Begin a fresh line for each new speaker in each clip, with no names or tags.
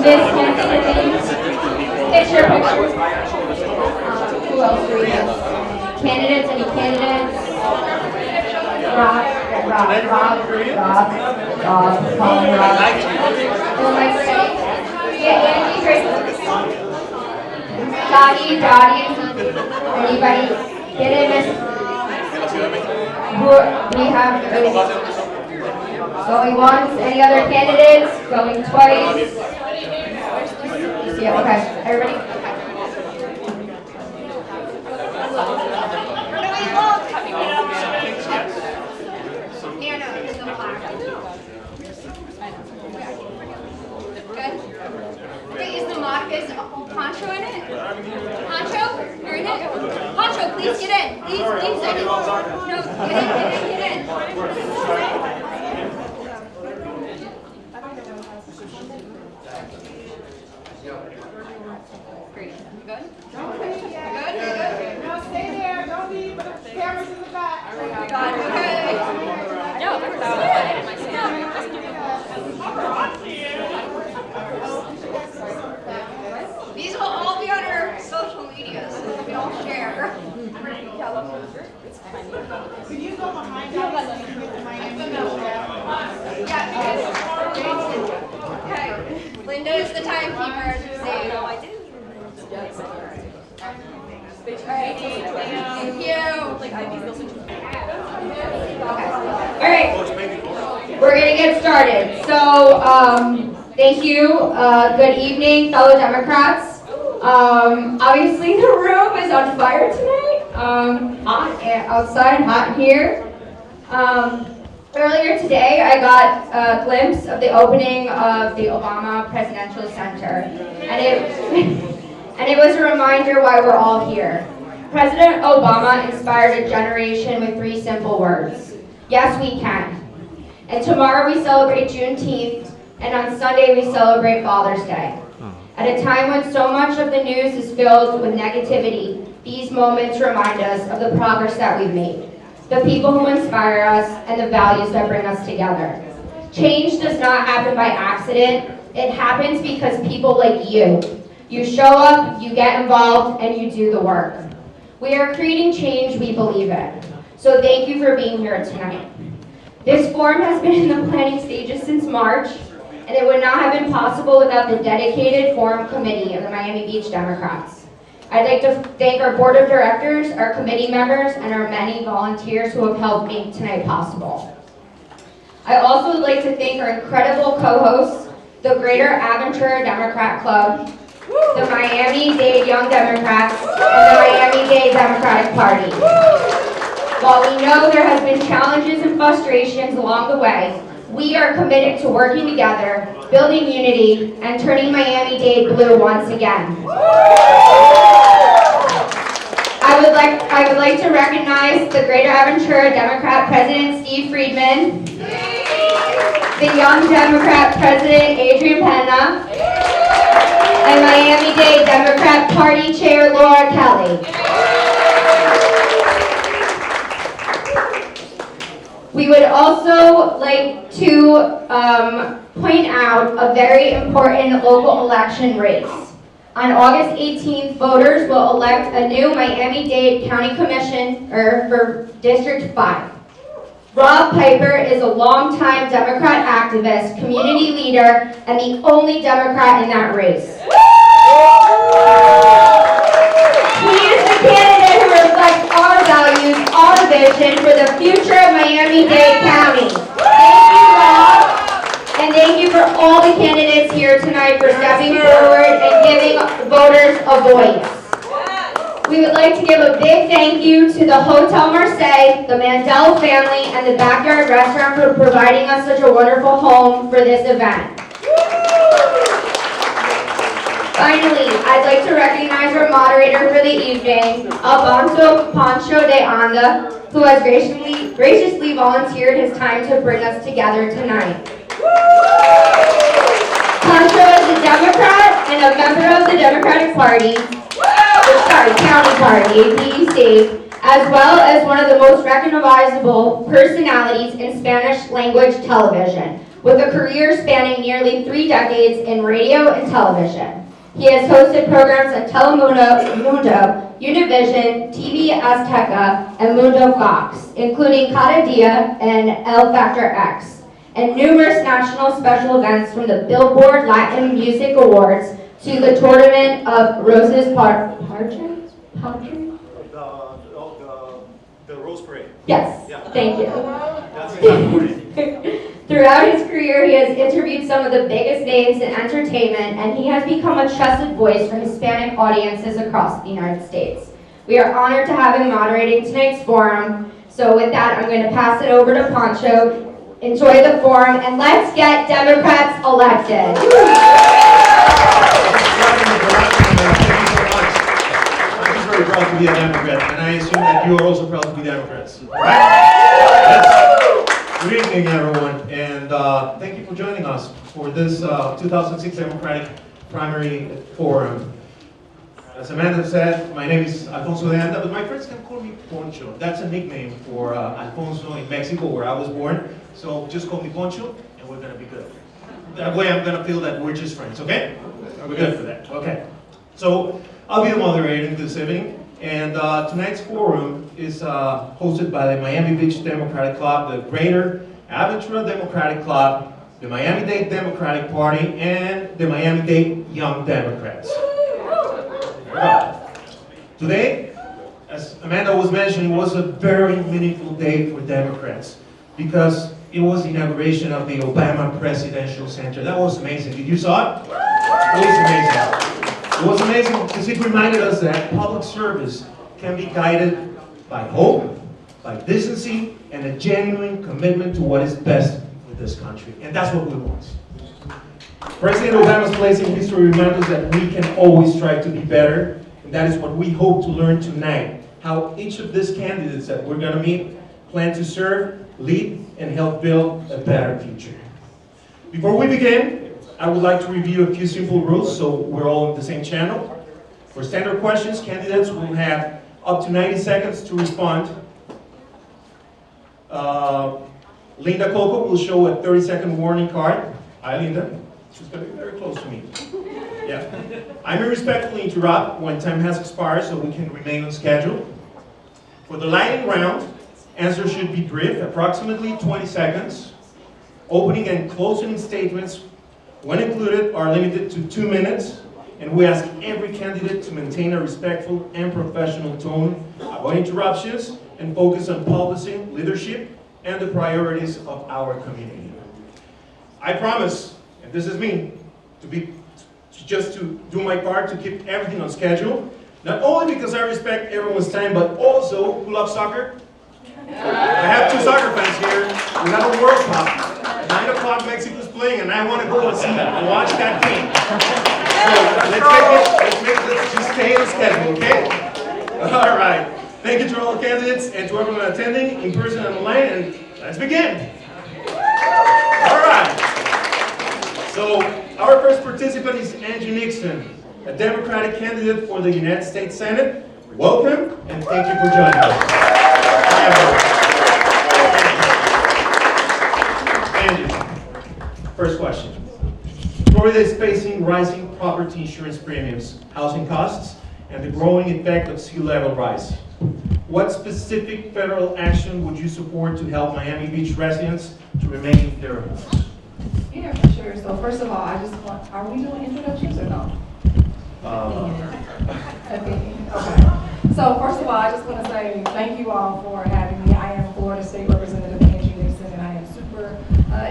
Miss Hanson, picture. Who else do we have? Candidates, any candidates? Rob. Yeah, Angie, great. Dottie. Anybody? Get in, Miss. We have going once. Any other candidates? Going twice. Yeah, okay. Everybody?
Is Poncho in it? Poncho? You're in it? Poncho, please get in. Please. No, get in. Great. You good?
Don't leave yet. You're good? No, stay there. Don't leave. The cameras in the back.
God, okay. No, these will all be on our social media, so we all share.
Can you go behind us and get the Miami?
Yeah. Okay. Linda is the timekeeper, as we say. No, I did. Thank you.
All right. We're going to get started. So, thank you. Good evening, fellow Democrats. Obviously, the room is on fire tonight. Hot outside, hot in here. Earlier today, I got a glimpse of the opening of the Obama Presidential Center, and it was a reminder why we're all here. President Obama inspired a generation with 3 simple words: yes, we can. And tomorrow we celebrate Juneteenth, and on Sunday we celebrate Father's Day. At a time when so much of the news is filled with negativity, these moments remind us of the progress that we've made, the people who inspire us, and the values that bring us together. Change does not happen by accident. It happens because people like you show up, you get involved, and you do the work. We are creating change we believe in. So thank you for being here tonight. This forum has been in the planning stages since March, and it would not have been possible without the dedicated forum committee of the Miami Beach Democrats. I'd like to thank our board of directors, our committee members, and our many volunteers who have helped make tonight possible. I also would like to thank our incredible co-hosts, the Greater Aventura Democrat Club, the Miami-Dade Young Democrats, and the Miami-Dade Democratic Party. While we know there has been challenges and frustrations along the way, we are committed to working together, building unity, and turning Miami-Dade blue once again. I would like to recognize the Greater Aventura Democrat President Steve Friedman, the Young Democrat President Adrian Pena, and Miami-Dade Democrat Party Chair Laura Kelly. We would also like to point out a very important local election race. On August 18th, voters will elect a new Miami-Dade County Commissioner for District 5. Rob Piper is a longtime Democrat activist, community leader, and the only Democrat in that race. He is the candidate who reflects our values, our vision for the future of Miami-Dade County. Thank you, Rob. And thank you for all the candidates here tonight for stepping forward and giving voters a voice. We would like to give a big thank you to the Hotel Marseilles, the Mandel family, and the Backyard Restaurant for providing us such a wonderful home for this event. Finally, I'd like to recognize our moderator for the evening, Alfonso Poncho de Anda, who has graciously volunteered his time to bring us together tonight. Poncho is a Democrat and a member of the Democratic Party, County Party, APEC, as well as one of the most recognizable personalities in Spanish language television. with a career spanning nearly 3 decades in radio and television. He has hosted programs on Telemundo, Univision, TV Azteca, and Mundo Fox, including Cada Dia and El Factor X, and numerous national special events from the Billboard Latin Music Awards to the Tournament of Roses Padre?
The Rose Parade.
Yes,
Yeah.
thank you.
That's important.
Throughout his career, he has interviewed some of the biggest names in entertainment, and he has become a trusted voice for Hispanic audiences across the United States. We are honored to have him moderating tonight's forum. So with that, I'm going to pass it over to Pancho. Enjoy the forum, and let's get Democrats elected.
I'm just very proud to be a Democrat, and I assume that you are also proud to be Democrats. Right? Yes. Good evening, everyone, and thank you for joining us for this 2006 Democratic Primary Forum. As Amanda said, my name is Alfonso de Anda, but my friends can call me Poncho. That's a nickname for Alfonso in Mexico, where I was born. So just call me Poncho, and we're gonna be good. That way I'm gonna feel that we're just friends, okay? We're good for that, okay. So I'll be the moderator this evening, and tonight's forum is hosted by the Miami Beach Democratic Club, the Greater Aventura Democratic Club, the Miami-Dade Democratic Party, and the Miami-Dade Young Democrats. Today, as Amanda was mentioning, was a very meaningful day for Democrats because it was the inauguration of the Obama Presidential Center. That was amazing. Did you saw it? It was amazing. It was amazing because it reminded us that public service can be guided by hope, by decency, and a genuine commitment to what is best for this country. And that's what we want. President Obama's place in history reminds us that we can always strive to be better, and that is what we hope to learn tonight, how each of these candidates that we're going to meet plan to serve, lead, and help build a better future. Before we begin, I would like to review a few simple rules so we're all on the same channel. For standard questions, candidates will have up to 90 seconds to respond. Linda Coco will show a 30-second warning card. Hi, Linda. She's going to be very close to me. Yeah. I may respectfully interrupt when time has expired so we can remain on schedule. For the lightning round, answers should be brief, approximately 20 seconds. Opening and closing statements, when included, are limited to 2 minutes. And we ask every candidate to maintain a respectful and professional tone, avoid interruptions, and focus on policy, leadership, and the priorities of our community. I promise, and this is me, to do my part to keep everything on schedule, not only because I respect everyone's time, but also, who loves soccer? I have 2 soccer fans here. We have a World Cup. At 9 o'clock, Mexico's playing, and I want to go and watch that game. So let's just stay on schedule, okay? All right. Thank you to all the candidates and to everyone attending in person and online, and let's begin. All right. So our first participant is Angie Nixon, a Democratic candidate for the United States Senate. Welcome, and thank you for joining us. Angie, first question. Florida is facing rising property insurance premiums, housing costs, and the growing effect of sea level rise. What specific federal action would you support to help Miami Beach residents to remain in their homes?
Yeah, for sure. So first of all, I just want, are we doing introductions or no? Okay. So first of all, I just want to say thank you all for having me. I am Florida State Representative Angie Nixon, and I am super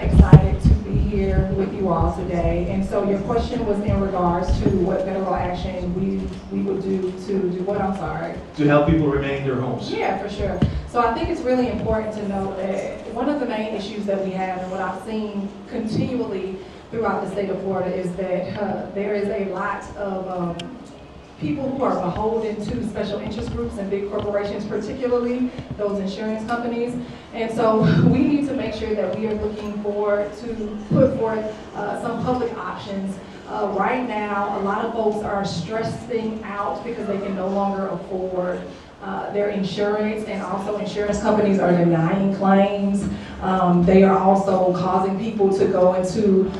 excited to be here with you all today. And so your question was in regards to what federal action we would do to do what? I'm sorry.
To help people remain in their homes.
Yeah, for sure. So I think it's really important to note that one of the main issues that we have, and what I've seen continually throughout the state of Florida, is that there is a lot of people who are beholden to special interest groups and big corporations, particularly those insurance companies. And so we need to make sure that we are looking to put forth some public options. Right now, a lot of folks are stressing out because they can no longer afford their insurance, and also insurance companies are denying claims. They are also causing people to go into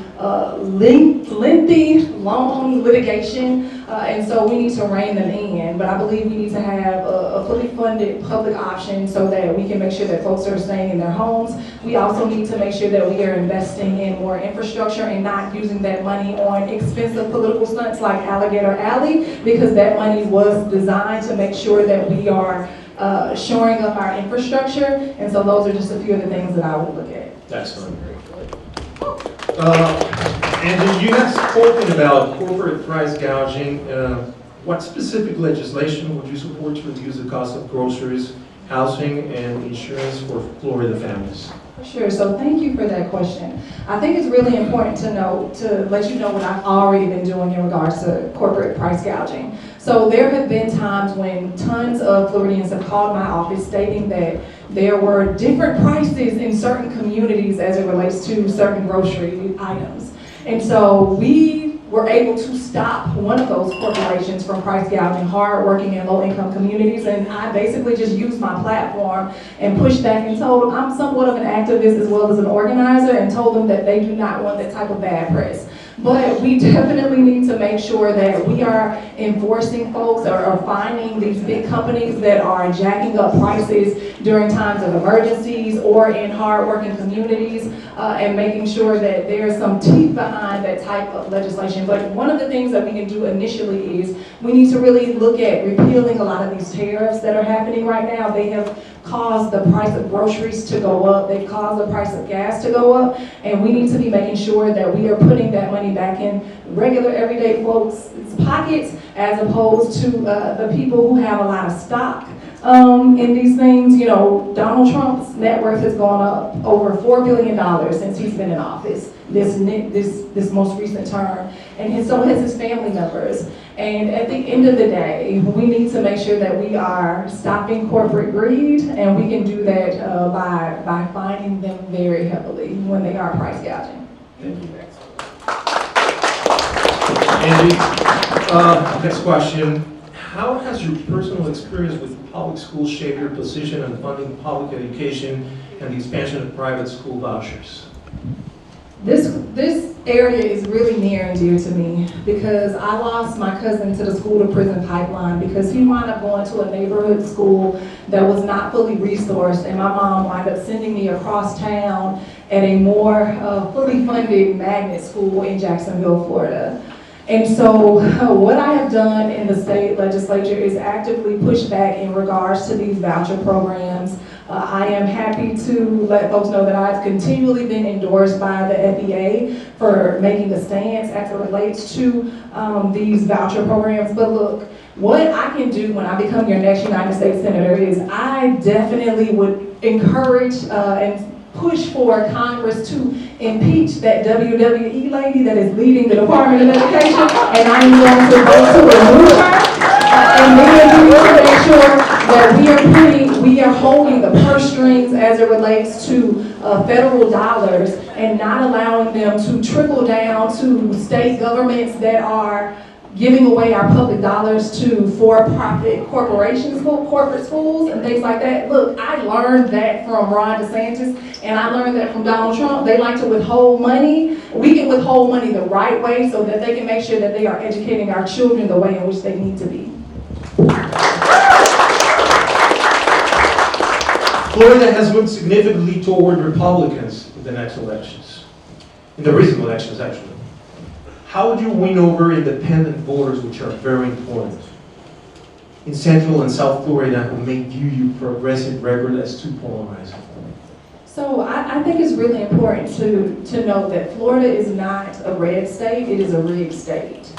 lengthy, long litigation, and so we need to rein them in. But I believe we need to have a fully funded public option so that we can make sure that folks are staying in their homes. We also need to make sure that we are investing in more infrastructure and not using that money on expensive political stunts like Alligator Alley, because that money was designed to make sure that we are shoring up our infrastructure. And so those are just a few of the things that I would look at.
Excellent. And you have spoken about corporate price gouging. What specific legislation would you support to reduce the cost of groceries, housing, and insurance for Florida families?
Sure, so thank you for that question. I think it's really important to let you know what I've already been doing in regards to corporate price gouging. So there have been times when tons of Floridians have called my office stating that there were different prices in certain communities as it relates to certain grocery items. And so we were able to stop one of those corporations from price gouging hard-working and low-income communities, and I basically just used my platform and pushed back and told them I'm somewhat of an activist as well as an organizer, and told them that they do not want that type of bad press. But we definitely need to make sure that we are enforcing folks or finding these big companies that are jacking up prices during times of emergencies or in hard-working communities, and making sure that there's some teeth behind that type of legislation. But one of the things that we can do initially is we need to really look at repealing a lot of these tariffs that are happening right now. They have caused the price of groceries to go up, they've caused the price of gas to go up, and we need to be making sure that we are putting that money back in regular everyday folks' pockets, as opposed to the people who have a lot of stock in these things. You know, Donald Trump's net worth has gone up over $4 billion since he's been in office, this most recent term, and so has his family members. And at the end of the day, we need to make sure that we are stopping corporate greed, and we can do that by fining them very heavily when they are price gouging.
Thank you. Andy, next question. How has your personal experience with public schools shaped your position on funding public education and the expansion of private school vouchers?
This area is really near and dear to me because I lost my cousin to the school to prison pipeline because he wound up going to a neighborhood school that was not fully resourced, and my mom wound up sending me across town at a more fully funded magnet school in Jacksonville, Florida. And so what I have done in the state legislature is actively push back in regards to these voucher programs. I am happy to let folks know that I've continually been endorsed by the FEA for making a stance as it relates to these voucher programs. But look, what I can do when I become your next United States Senator is I definitely would encourage and push for Congress to impeach that WWE lady that is leading the Department of Education, and I am going to vote to remove her. And then we need to make sure that we are holding the purse strings as it relates to federal dollars and not allowing them to trickle down to state governments that are giving away our public dollars to for-profit corporations, corporate schools, and things like that. Look, I learned that from Ron DeSantis, and I learned that from Donald Trump. They like to withhold money. We can withhold money the right way so that they can make sure that they are educating our children the way in which they need to be.
Florida has moved significantly toward Republicans in the next elections, in the recent elections actually. How would you win over independent voters, which are very important, in Central and South Florida who may view your progressive record as too polarizing?
So I think it's really important to note that Florida is not a red state, it is a rigged state.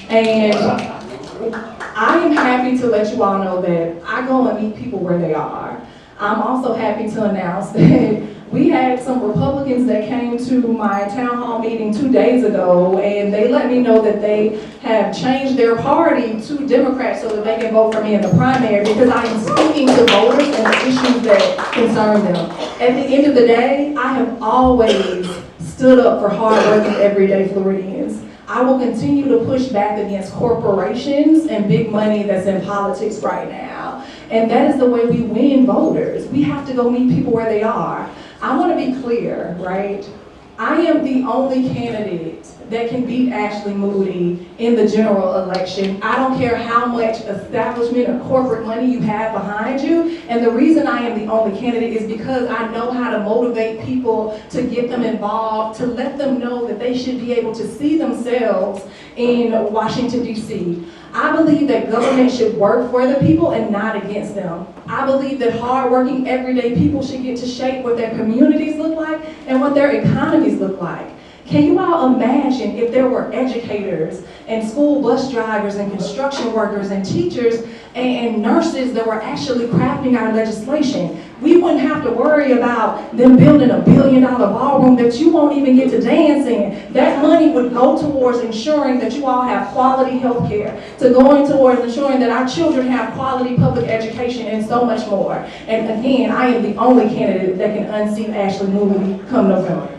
And I am happy to let you all know that I go and meet people where they are. I'm also happy to announce that we had some Republicans that came to my town hall meeting 2 days ago, and they let me know that they have changed their party to Democrats so that they can vote for me in the primary because I am speaking to voters and the issues that concern them. At the end of the day, I have always stood up for hard-working, everyday Floridians. I will continue to push back against corporations and big money that's in politics right now. And that is the way we win voters. We have to go meet people where they are. I want to be clear, right? I am the only candidate that can beat Ashley Moody in the general election. I don't care how much establishment or corporate money you have behind you. And the reason I am the only candidate is because I know how to motivate people, to get them involved, to let them know that they should be able to see themselves in Washington, D.C. I believe that government should work for the people and not against them. I believe that hardworking, everyday people should get to shape what their communities look like and what their economies look like. Can you all imagine if there were educators and school bus drivers and construction workers and teachers and nurses that were actually crafting our legislation? We wouldn't have to worry about them building $1 billion ballroom that you won't even get to dance in. That money would go towards ensuring that you all have quality health care, to going towards ensuring that our children have quality public education and so much more. And again, I am the only candidate that can unseat Ashley Moody come November.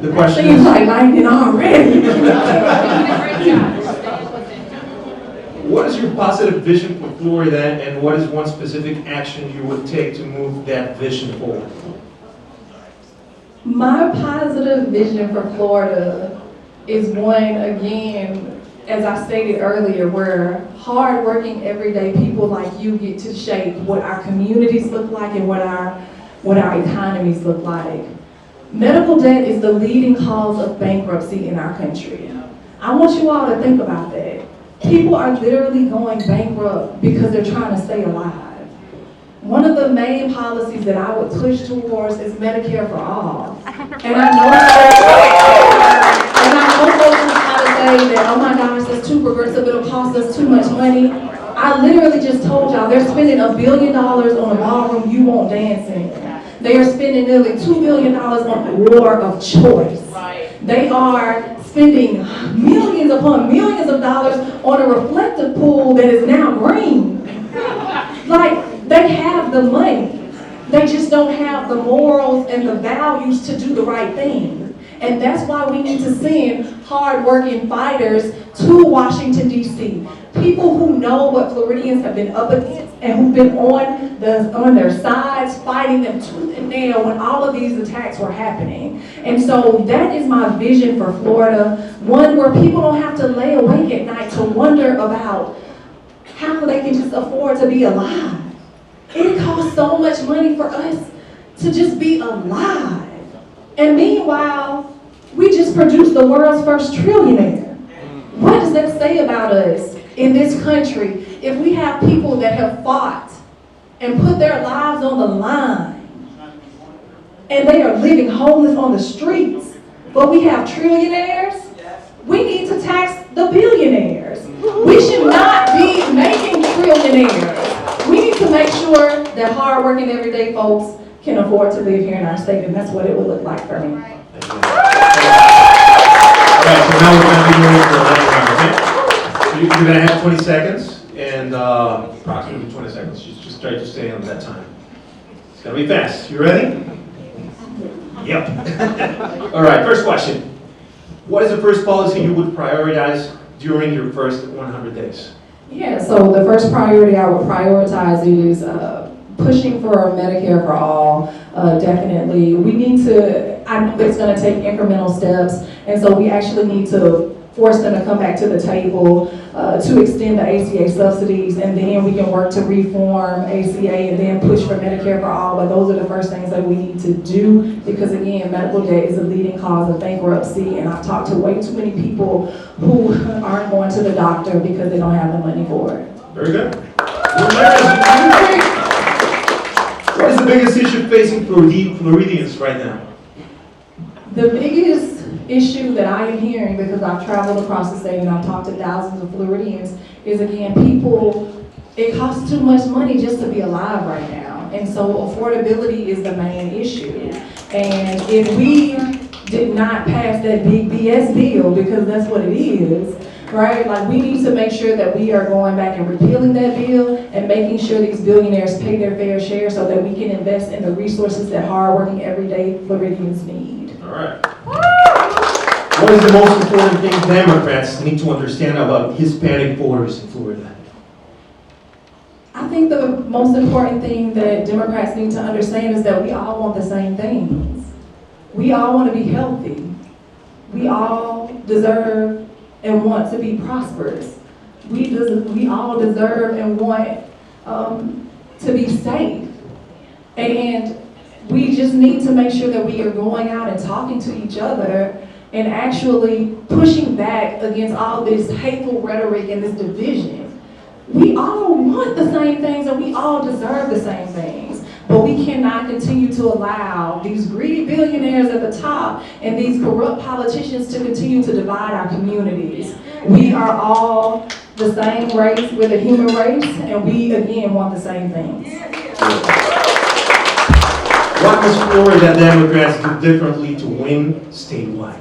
The question
Seems
is,
like lightning already.
what is your positive vision for Florida, and what is one specific action you would take to move that vision forward?
My positive vision for Florida is one, again, as I stated earlier, where hardworking everyday people like you get to shape what our communities look like and what our economies look like. Medical debt is the leading cause of bankruptcy in our country. I want you all to think about that. People are literally going bankrupt because they're trying to stay alive. One of the main policies that I would push towards is Medicare for all. And I know folks will try to say that, oh my gosh, that's too progressive, it'll cost us too much money. I literally just told y'all they're spending $1 billion on a ballroom you won't dance in. They are spending nearly $2 billion on a war of choice. They are spending millions upon millions of dollars on a reflective pool that is now green. Like, they have the money. They just don't have the morals and the values to do the right thing. And that's why we need to send hard-working fighters to Washington, D.C. People who know what Floridians have been up against and who've been on their sides, fighting them tooth and nail when all of these attacks were happening. And so that is my vision for Florida, one where people don't have to lay awake at night to wonder about how they can just afford to be alive. It costs so much money for us to just be alive. And meanwhile, we just produced the world's first trillionaire. What does that say about us in this country if we have people that have fought and put their lives on the line and they are living homeless on the streets, but we have trillionaires? We need to tax the billionaires. We should not be making trillionaires. We need to make sure that hardworking everyday folks can afford to live here in our state, and that's what it would look like for me.
All right, so now we're going to be moving to the next round, okay? So you're going to have 20 seconds, and approximately 20 seconds. Just try to stay on that time. It's going to be fast. You ready? Yep. All right, first question. What is the first policy you would prioritize during your first 100 days?
Yeah, so the first priority I would prioritize is pushing for Medicare for all. Definitely. We need to, I know it's going to take incremental steps, and so we actually need to force them to come back to the table to extend the ACA subsidies, and then we can work to reform ACA and then push for Medicare for all. But those are the first things that we need to do, because again, medical debt is a leading cause of bankruptcy, and I've talked to way too many people who aren't going to the doctor because they don't have the money for it.
Very good. What is the biggest issue facing Floridians right now?
The biggest issue that I am hearing, because I've traveled across the state and I've talked to thousands of Floridians, is again, people, it costs too much money just to be alive right now. And so affordability is the main issue. And if we did not pass that big BS bill, because that's what it is, right? Like, we need to make sure that we are going back and repealing that bill and making sure these billionaires pay their fair share so that we can invest in the resources that hardworking everyday Floridians need.
All right. What is the most important thing Democrats need to understand about Hispanic voters in Florida?
think the most important thing that Democrats need to understand is that we all want the same things. We all want to be healthy. We all deserve and want to be prosperous. We all deserve and want to be safe. And we just need to make sure that we are going out and talking to each other and actually pushing back against all this hateful rhetoric and this division. We all want the same things and we all deserve the same things. But we cannot continue to allow these greedy billionaires at the top and these corrupt politicians to continue to divide our communities. We are all the same race, we're the human race, and we again want the same things.
What must Florida Democrats do differently to win statewide?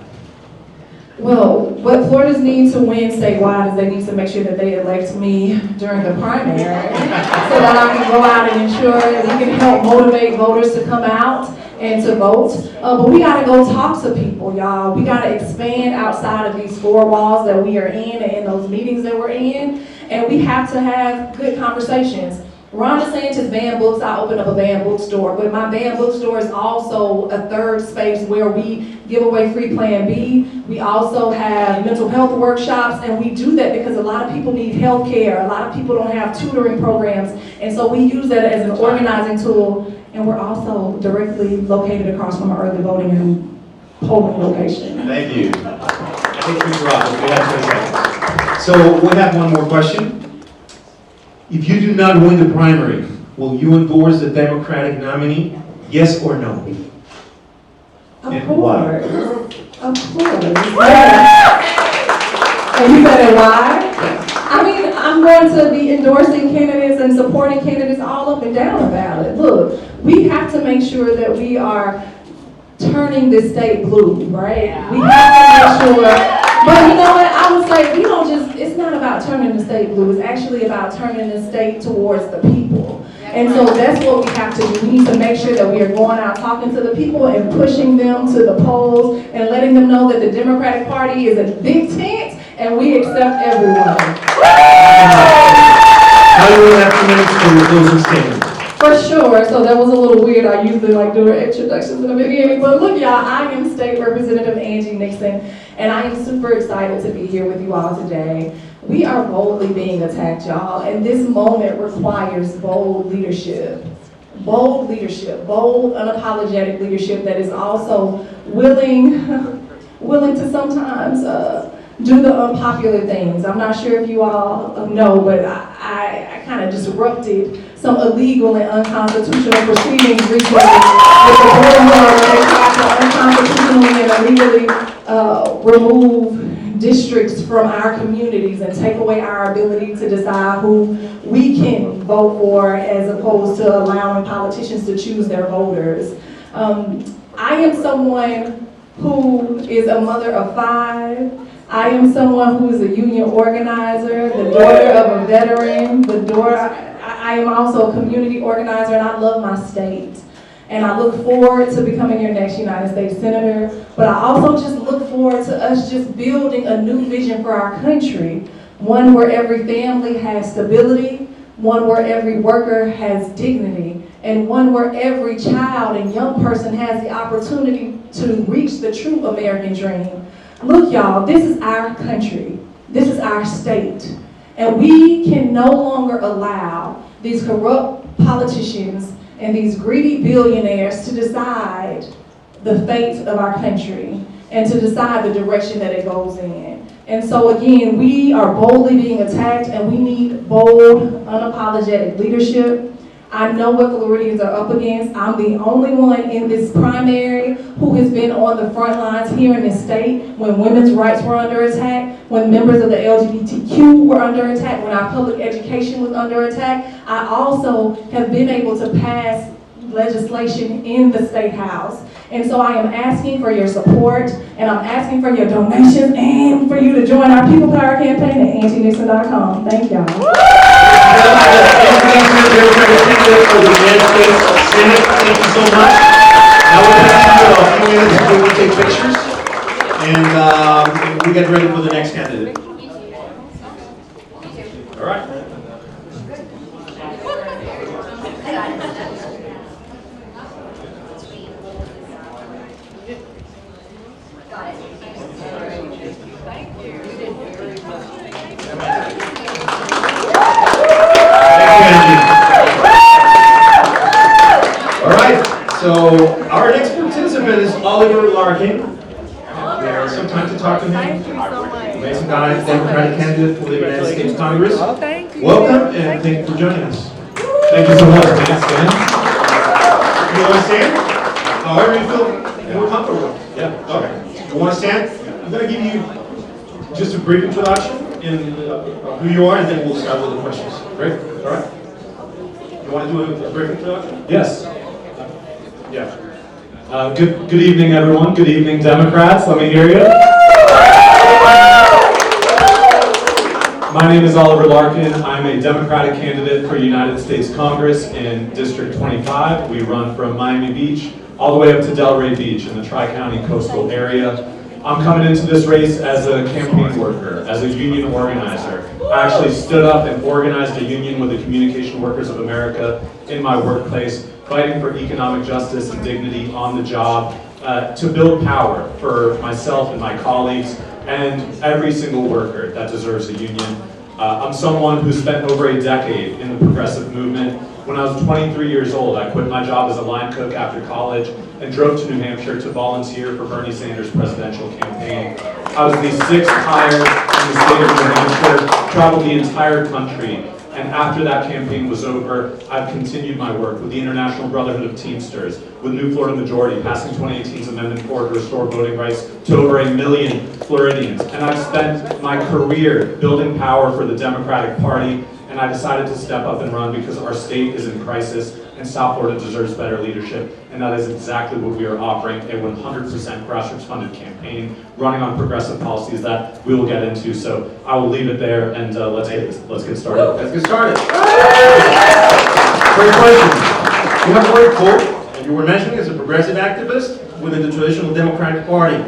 Well, what Florida's need to win statewide is they need to make sure that they elect me during the primary so that I can go out and ensure that we can help motivate voters to come out and to vote. But we gotta go talk to people, y'all. We gotta expand outside of these four walls that we are in and in those meetings that we're in. And we have to have good conversations. Ron DeSantis banned books, I opened up a banned bookstore, but my banned bookstore is also a third space where we give away free Plan B. We also have mental health workshops, and we do that because a lot of people need health care. A lot of people don't have tutoring programs, and so we use that as an organizing tool, and we're also directly located across from our early voting and polling location.
Thank you. I think we dropped it. We have 20 seconds. So we have one more question. If you do not win the primary, will you endorse the Democratic nominee? Yes or no?
Of
And
course.
why?
Of course. And you said why? I mean, I'm going to be endorsing candidates and supporting candidates all up and down about it. Look, we have to make sure that we are turning this state blue, right? We have to make sure. But you know what, I would say we don't just, it's not about turning the state blue, it's actually about turning the state towards the people. And so that's what we have to do. We need to make sure that we are going out talking to the people and pushing them to the polls and letting them know that the Democratic Party is a big tent and we accept everyone.
Now you will have 2 minutes for your closing statement.
For sure, so that was a little weird. I usually like doing introductions in the beginning, but look y'all, I am State Representative Angie Nixon, and I am super excited to be here with you all today. We are boldly being attacked, y'all, and this moment requires bold leadership. Bold leadership, bold, unapologetic leadership that is also willing to sometimes do the unpopular things. I'm not sure if you all know, but I kind of disrupted some illegal and unconstitutional proceedings recently with the board where they tried to unconstitutionally and illegally remove districts from our communities and take away our ability to decide who we can vote for as opposed to allowing politicians to choose their voters. I am someone who is a mother of 5. I am someone who is a union organizer, the daughter of a veteran, I am also a community organizer, and I love my state. And I look forward to becoming your next United States Senator, but I also just look forward to us just building a new vision for our country, one where every family has stability, one where every worker has dignity, and one where every child and young person has the opportunity to reach the true American dream. Look, y'all, this is our country. This is our state. And we can no longer allow these corrupt politicians and these greedy billionaires to decide the fate of our country and to decide the direction that it goes in. And so again, we are boldly being attacked and we need bold, unapologetic leadership. I know what Floridians are up against. I'm the only one in this primary who has been on the front lines here in this state when women's rights were under attack, when members of the LGBTQ were under attack, when our public education was under attack. I also have been able to pass legislation in the State House. And so I am asking for your support, and I'm asking for your donations, and for you to join our People Power campaign at antinixon.com. Thank y'all.
Thank you so much. Now we're going to have a few minutes before we take pictures, and we get ready for the next candidate. All right. So our next participant is Oliver Larkin. There's some time to talk to him.
Thank you so much.
Amazing guy, Democratic candidate for the United States Congress.
Oh, thank you.
Welcome and thank you for joining us.
Thank you so much. Thanks, Dan.
You want to stand? However you feel more comfortable.
Yeah.
Okay. You want to stand? I'm going to give you just a brief introduction in who you are, and then we'll start with the questions. Great? All right. You want to do a brief introduction?
Yes.
Yeah.
Good evening, everyone. Good evening, Democrats. Let me hear you. My name is Oliver Larkin. I'm a Democratic candidate for United States Congress in District 25. We run from Miami Beach all the way up to Delray Beach in the Tri-County coastal area. I'm coming into this race as a campaign worker, as a union organizer. I actually stood up and organized a union with the Communication Workers of America in my workplace, fighting for economic justice and dignity on the job, to build power for myself and my colleagues and every single worker that deserves a union. I'm someone who spent over a decade in the progressive movement. When I was 23 years old, I quit my job as a line cook after college and drove to New Hampshire to volunteer for Bernie Sanders' presidential campaign. I was the 6th hire in the state of New Hampshire, traveled the entire country, and after that campaign was over, I've continued my work with the International Brotherhood of Teamsters, with New Florida Majority, passing 2018's Amendment 4 to restore voting rights to over 1 million Floridians. And I've spent my career building power for the Democratic Party, and I decided to step up and run because our state is in crisis and South Florida deserves better leadership. And that is exactly what we are offering, a 100% grassroots funded campaign running on progressive policies that we will get into. So I will leave it there and let's get started.
Let's get started. Great question. You have worked for, and you were mentioning as a progressive activist within the traditional Democratic Party.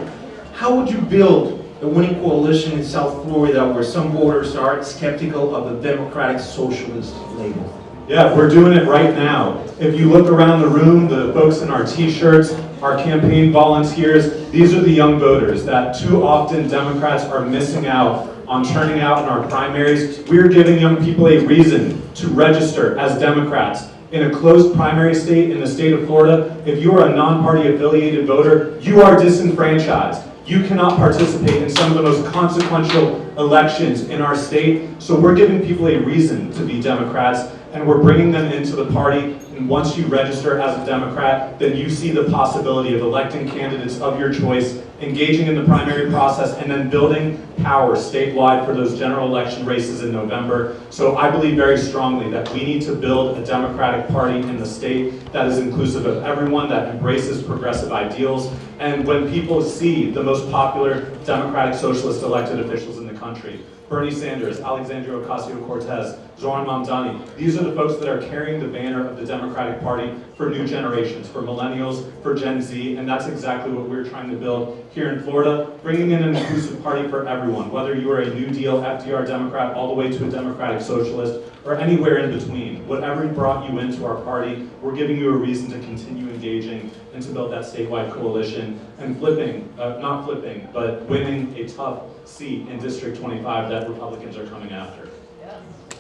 How would you build a winning coalition in South Florida where some voters are skeptical of the Democratic Socialist label?
Yeah, we're doing it right now. If you look around the room, the folks in our t-shirts, our campaign volunteers, these are the young voters that too often Democrats are missing out on turning out in our primaries. We're giving young people a reason to register as Democrats. In a closed primary state in the state of Florida, if you are a non-party affiliated voter, you are disenfranchised. You cannot participate in some of the most consequential elections in our state. So we're giving people a reason to be Democrats, and we're bringing them into the party. And once you register as a Democrat, then you see the possibility of electing candidates of your choice, engaging in the primary process, and then building power statewide for those general election races in November. So I believe very strongly that we need to build a Democratic Party in the state that is inclusive of everyone, that embraces progressive ideals. And when people see the most popular Democratic Socialist elected officials in the country, Bernie Sanders, Alexandria Ocasio-Cortez, Zoran Mamdani, these are the folks that are carrying the banner of the Democratic Party for new generations, for millennials, for Gen Z, and that's exactly what we're trying to build here in Florida, bringing in an inclusive party for everyone, whether you are a New Deal, FDR Democrat, all the way to a Democratic Socialist, or anywhere in between. Whatever brought you into our party, we're giving you a reason to continue engaging and to build that statewide coalition and but winning a tough seat in District 25 that Republicans are coming after.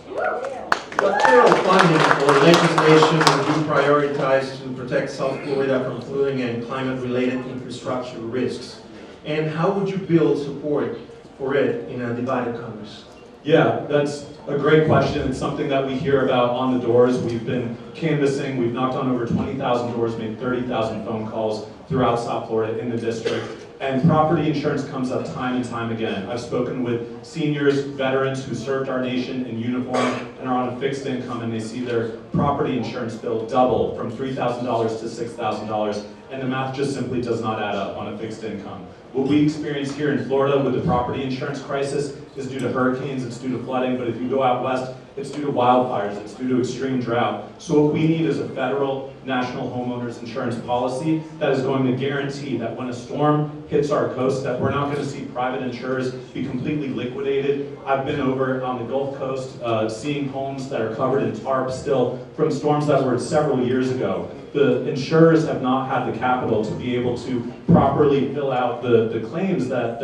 What federal funding or legislation would you prioritize to protect South Florida from flooding and climate-related infrastructure risks? And how would you build support for it in a divided Congress?
Yeah, that's a great question. It's something that we hear about on the doors. We've been canvassing. We've knocked on over 20,000 doors, made 30,000 phone calls throughout South Florida in the district. And property insurance comes up time and time again. I've spoken with seniors, veterans who served our nation in uniform and are on a fixed income, and they see their property insurance bill double from $3,000 to $6,000, and the math just simply does not add up on a fixed income. What we experience here in Florida with the property insurance crisis is due to hurricanes, it's due to flooding, but if you go out west, it's due to wildfires, it's due to extreme drought. So what we need is a federal national homeowners insurance policy that is going to guarantee that when a storm hits our coast, that we're not going to see private insurers be completely liquidated. I've been over on the Gulf Coast seeing homes that are covered in tarp still from storms that were several years ago. The insurers have not had the capital to be able to properly fill out the claims that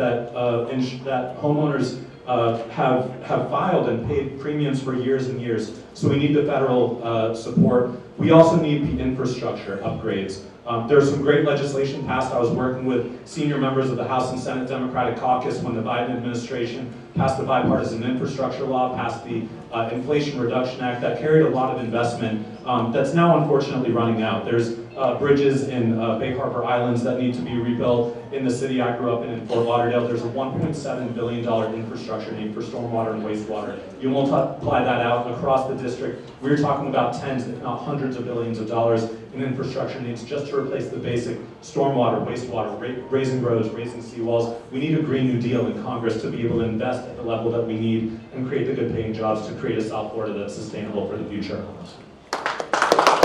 homeowners have filed and paid premiums for years and years. So we need the federal support We also need the infrastructure upgrades. There's some great legislation passed. I was working with senior members of the House and Senate Democratic Caucus when the Biden administration passed the bipartisan infrastructure law, passed the Inflation Reduction Act that carried a lot of investment that's now unfortunately running out. There's bridges in Bay Harbor Islands that need to be rebuilt. In the city I grew up in Fort Lauderdale, there's a $1.7 billion infrastructure need for stormwater and wastewater. You multiply that out across the district, we're talking about tens, if not hundreds of billions of dollars in infrastructure needs just to replace the basic stormwater, wastewater, raising roads, raising seawalls. We need a Green New Deal in Congress to be able to invest at the level that we need and create the good paying jobs to create a South Florida that's sustainable for the future.
First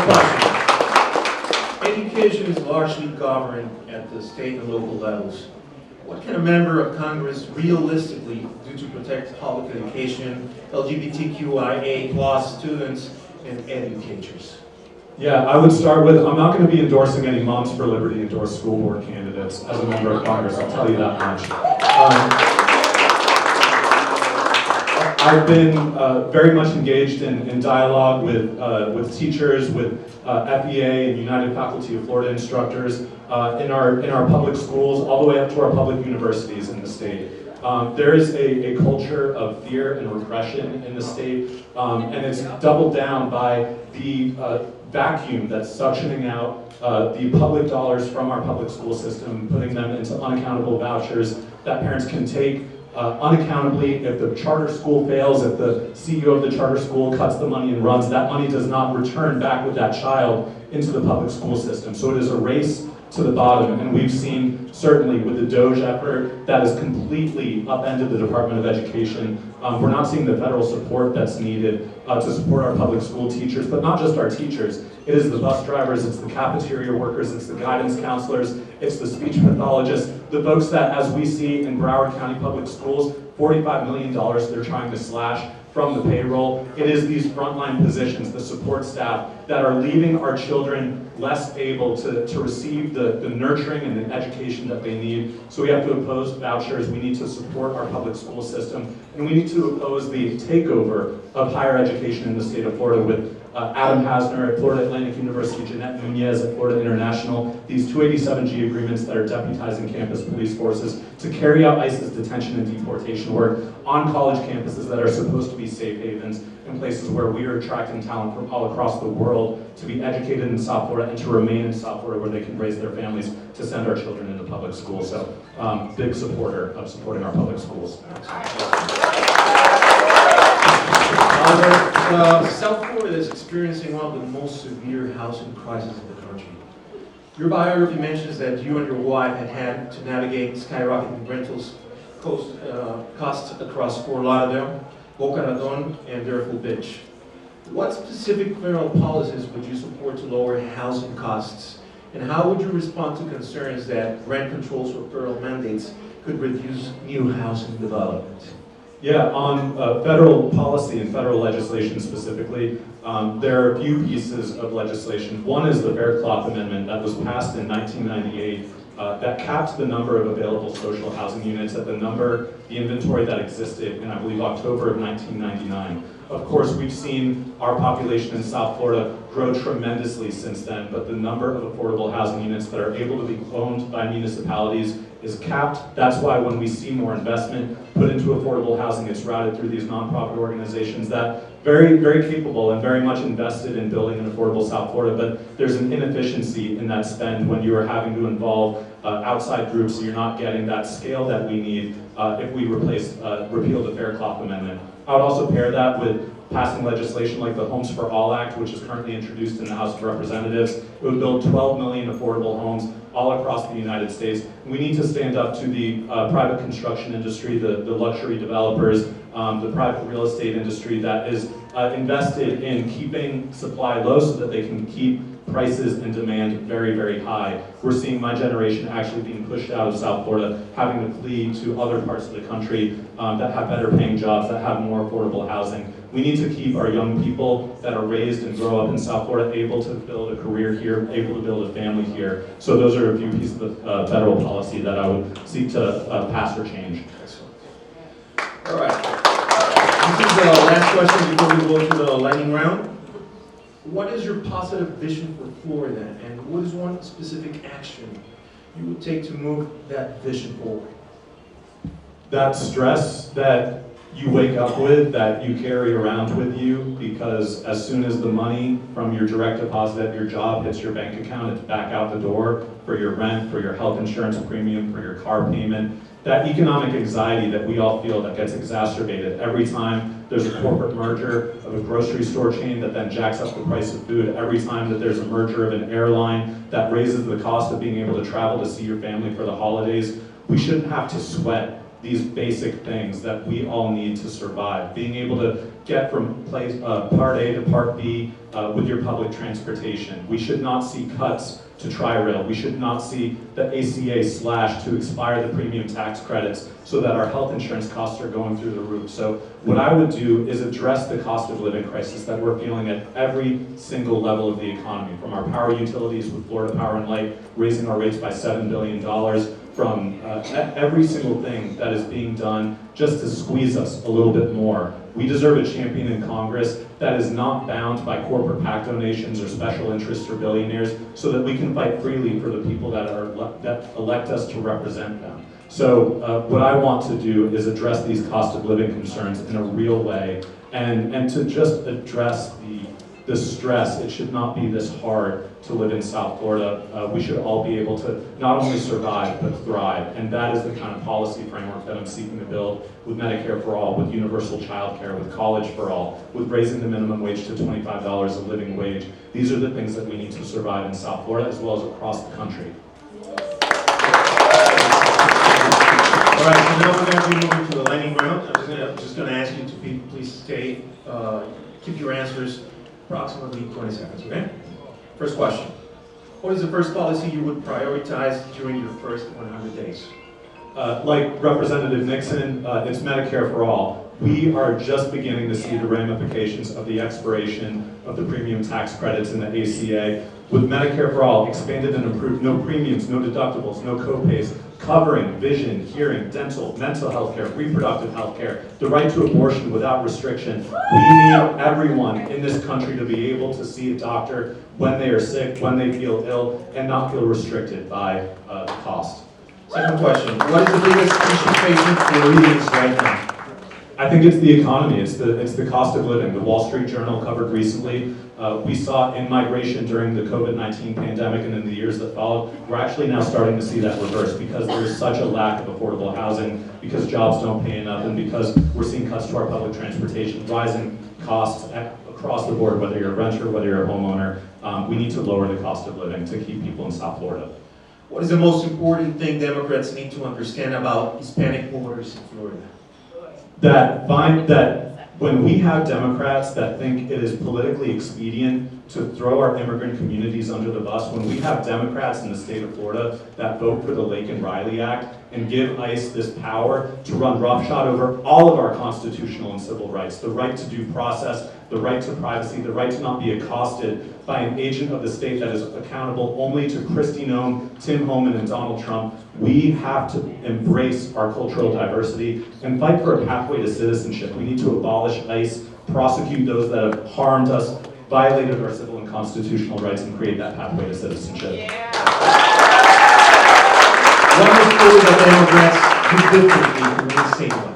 question. Education is largely governed at the state and local levels. What can a member of Congress realistically do to protect public education, LGBTQIA+ students, and educators?
Yeah, I would start with, I'm not going to be endorsing any Moms for Liberty endorsed school board candidates as a member of Congress, I'll tell you that much. I've been very much engaged in dialogue with teachers, with FEA and United Faculty of Florida instructors in our public schools, all the way up to our public universities in the state. There is a culture of fear and repression in the state, and it's doubled down by the vacuum that's suctioning out the public dollars from our public school system, putting them into unaccountable vouchers that parents can take unaccountably. If the charter school fails, if the CEO of the charter school cuts the money and runs, that money does not return back with that child into the public school system. So it is a race to the bottom, and we've seen certainly with the DOGE effort that has completely upended the Department of Education. We're not seeing the federal support that's needed to support our public school teachers, but not just our teachers. It is the bus drivers, it's the cafeteria workers, it's the guidance counselors, it's the speech pathologists, the folks that, as we see in Broward County Public Schools, $45 million they're trying to slash from the payroll. It is these frontline positions, the support staff, that are leaving our children less able to receive the nurturing and the education that they need. So we have to oppose vouchers, we need to support our public school system, and we need to oppose the takeover of higher education in the state of Florida with Adam Hasner at Florida Atlantic University, Jeanette Nunez at Florida International, these 287G agreements that are deputizing campus police forces to carry out ICE's detention and deportation work on college campuses that are supposed to be safe havens and places where we are attracting talent from all across the world to be educated in South Florida and to remain in South Florida where they can raise their families to send our children into public schools. So, big supporter of supporting our public schools.
South Florida is experiencing one of the most severe housing crises in the country. Your biography mentions that you and your wife had to navigate skyrocketing rentals costs across Fort Lauderdale, Boca Raton, and Veraceous Beach. What specific federal policies would you support to lower housing costs? And how would you respond to concerns that rent controls or federal mandates could reduce new housing development?
Yeah, on federal policy and federal legislation specifically, there are a few pieces of legislation. One is the Faircloth Amendment that was passed in 1998 that capped the number of available social housing units at the inventory that existed in, I believe, October of 1999. Of course, we've seen our population in South Florida grow tremendously since then, but the number of affordable housing units that are able to be owned by municipalities is capped. That's why when we see more investment put into affordable housing, it's routed through these nonprofit organizations that very, very capable and very much invested in building an affordable South Florida, but there's an inefficiency in that spend when you are having to involve outside groups, so you're not getting that scale that we need if we repeal the Faircloth Amendment. I would also pair that with passing legislation like the Homes for All Act, which is currently introduced in the House of Representatives. It would build 12 million affordable homes all across the United States. We need to stand up to the private construction industry, the luxury developers, the private real estate industry that is invested in keeping supply low so that they can keep prices and demand very, very high. We're seeing my generation actually being pushed out of South Florida, having to flee to other parts of the country that have better paying jobs, that have more affordable housing. We need to keep our young people that are raised and grow up in South Florida able to build a career here, able to build a family here. So those are a few pieces of federal policy that I would seek to pass or change.
All right. This is the last question before we go to the lightning round. what is your positive vision for Florida, and what is one specific action you would take to move that vision forward?
That stress that you wake up with, that you carry around with you, because as soon as the money from your direct deposit at your job hits your bank account, it's back out the door for your rent, for your health insurance premium, for your car payment. That economic anxiety that we all feel that gets exacerbated every time there's a corporate merger of a grocery store chain that then jacks up the price of food, every time that there's a merger of an airline that raises the cost of being able to travel to see your family for the holidays. We shouldn't have to sweat these basic things that we all need to survive. Being able to get from part A to part B with your public transportation. We should not see cuts to Tri-Rail. We should not see the ACA slashed to expire the premium tax credits so that our health insurance costs are going through the roof. So what I would do is address the cost of living crisis that we're feeling at every single level of the economy, from our power utilities with Florida Power and Light raising our rates by $7 billion, from every single thing that is being done just to squeeze us a little bit more. We deserve a champion in Congress that is not bound by corporate PAC donations or special interests or billionaires, so that we can fight freely for the people that elect us to represent them. So what I want to do is address these cost of living concerns in a real way, and to just address the stress. It should not be this hard to live in South Florida. We should all be able to not only survive, but thrive. And that is the kind of policy framework that I'm seeking to build with Medicare for all, with universal child care, with college for all, with raising the minimum wage to $25 a living wage. These are the things that we need to survive in South Florida as well as across the country.
All right, so now we're going to be moving to the lightning round. I'm just going to ask you to please stay, keep your answers approximately 20 seconds, okay? First question. What is the first policy you would prioritize during your first 100 days?
Like Representative Nixon, it's Medicare for all. We are just beginning to see the ramifications of the expiration of the premium tax credits in the ACA. With Medicare for all, expanded and improved, no premiums, no deductibles, no co-pays, covering vision, hearing, dental, mental health care, reproductive health care, the right to abortion without restriction. We need everyone in this country to be able to see a doctor when they are sick, when they feel ill, and not feel restricted by cost.
Second question. What is the biggest issue facing Floridians right now?
I think it's the economy, it's the cost of living. The Wall Street Journal covered recently, we saw in migration during the COVID-19 pandemic and in the years that followed. We're actually now starting to see that reverse because there's such a lack of affordable housing, because jobs don't pay enough, and because we're seeing cuts to our public transportation, rising costs across the board, whether you're a renter, whether you're a homeowner. We need to lower the cost of living to keep people in South Florida.
What is the most important thing Democrats need to understand about Hispanic voters in Florida?
That when we have Democrats that think it is politically expedient to throw our immigrant communities under the bus, when we have Democrats in the state of Florida that vote for the Lake and Riley Act and give ICE this power to run roughshod over all of our constitutional and civil rights, the right to due process, the right to privacy, the right to not be accosted by an agent of the state that is accountable only to Kristi Noem, Tim Homan, and Donald Trump, we have to embrace our cultural diversity and fight for a pathway to citizenship. We need to abolish ICE, prosecute those that have harmed us, violated our civil and constitutional rights, and create that pathway to citizenship.
Yeah.
What is true that Democrats do differently from the same way?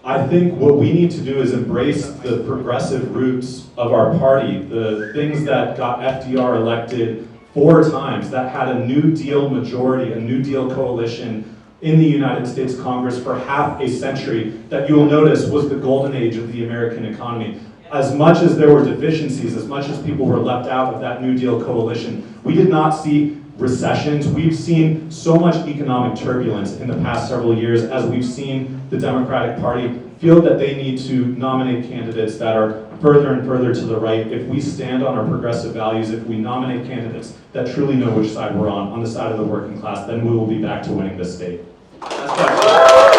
I think what we need to do is embrace the progressive roots of our party, the things that got FDR elected 4 times, that had a New Deal majority, a New Deal coalition in the United States Congress for half a century, that you will notice was the golden age of the American economy. As much as there were deficiencies, as much as people were left out of that New Deal coalition, we did not see recessions. We've seen so much economic turbulence in the past several years as we've seen the Democratic Party feel that they need to nominate candidates that are further and further to the right. If we stand on our progressive values, if we nominate candidates that truly know which side we're on the side of the working class, then we will be back to winning this state.
That's right.